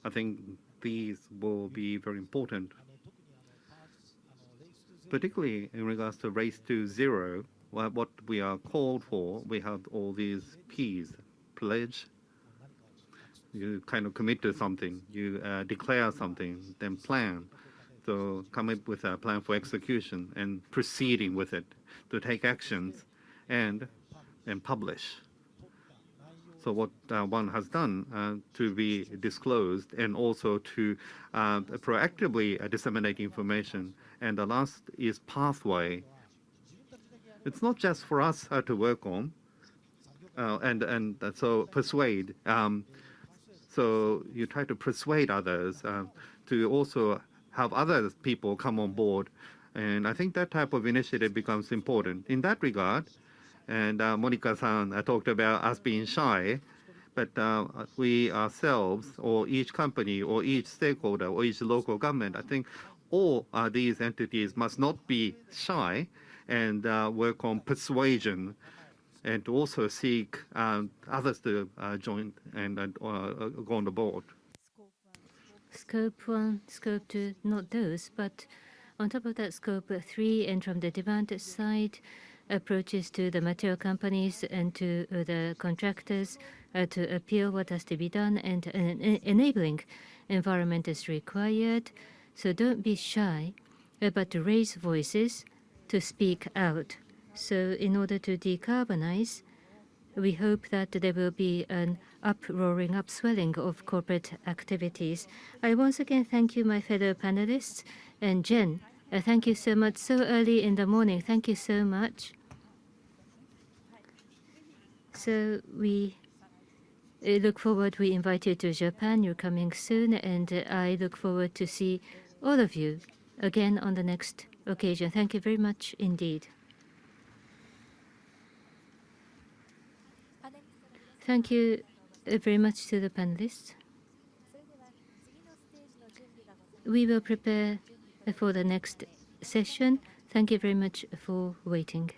Speaker 6: I think these will be very important. Particularly in regards to race to zero, what we are called for, we have all these P's, pledge. You kind of commit to something, you declare something, then plan. So come up with a plan for execution and proceeding with it to take actions and publish. So what one has done to be disclosed and also to proactively disseminate information. And the last is pathway. It's not just for us to work on and so persuade. So you try to persuade others to also have other people come on board. And I think that type of initiative becomes important. In that regard, and Monica-san talked about us being shy, but we ourselves, or each company, or each stakeholder, or each local government, I think all these entities must not be shy and work on persuasion and to also seek others to join and go on the board.
Speaker 2: Scope 1, Scope 2, not those, but on top of that, Scope 3, and from the demand side, approaches to the material companies and to the contractors to appeal what has to be done, and enabling environment is required. So don't be shy, but to raise voices, to speak out. So in order to decarbonize, we hope that there will be an uproaring, upswelling of corporate activities. I once again thank you, my fellow panelists, and Jen, thank you so much, so early in the morning. Thank you so much. So we look forward, we invite you to Japan. You're coming soon, and I look forward to see all of you again on the next occasion. Thank you very much indeed. Thank you very much to the panelists. We will prepare for the next session. Thank you very much for waiting.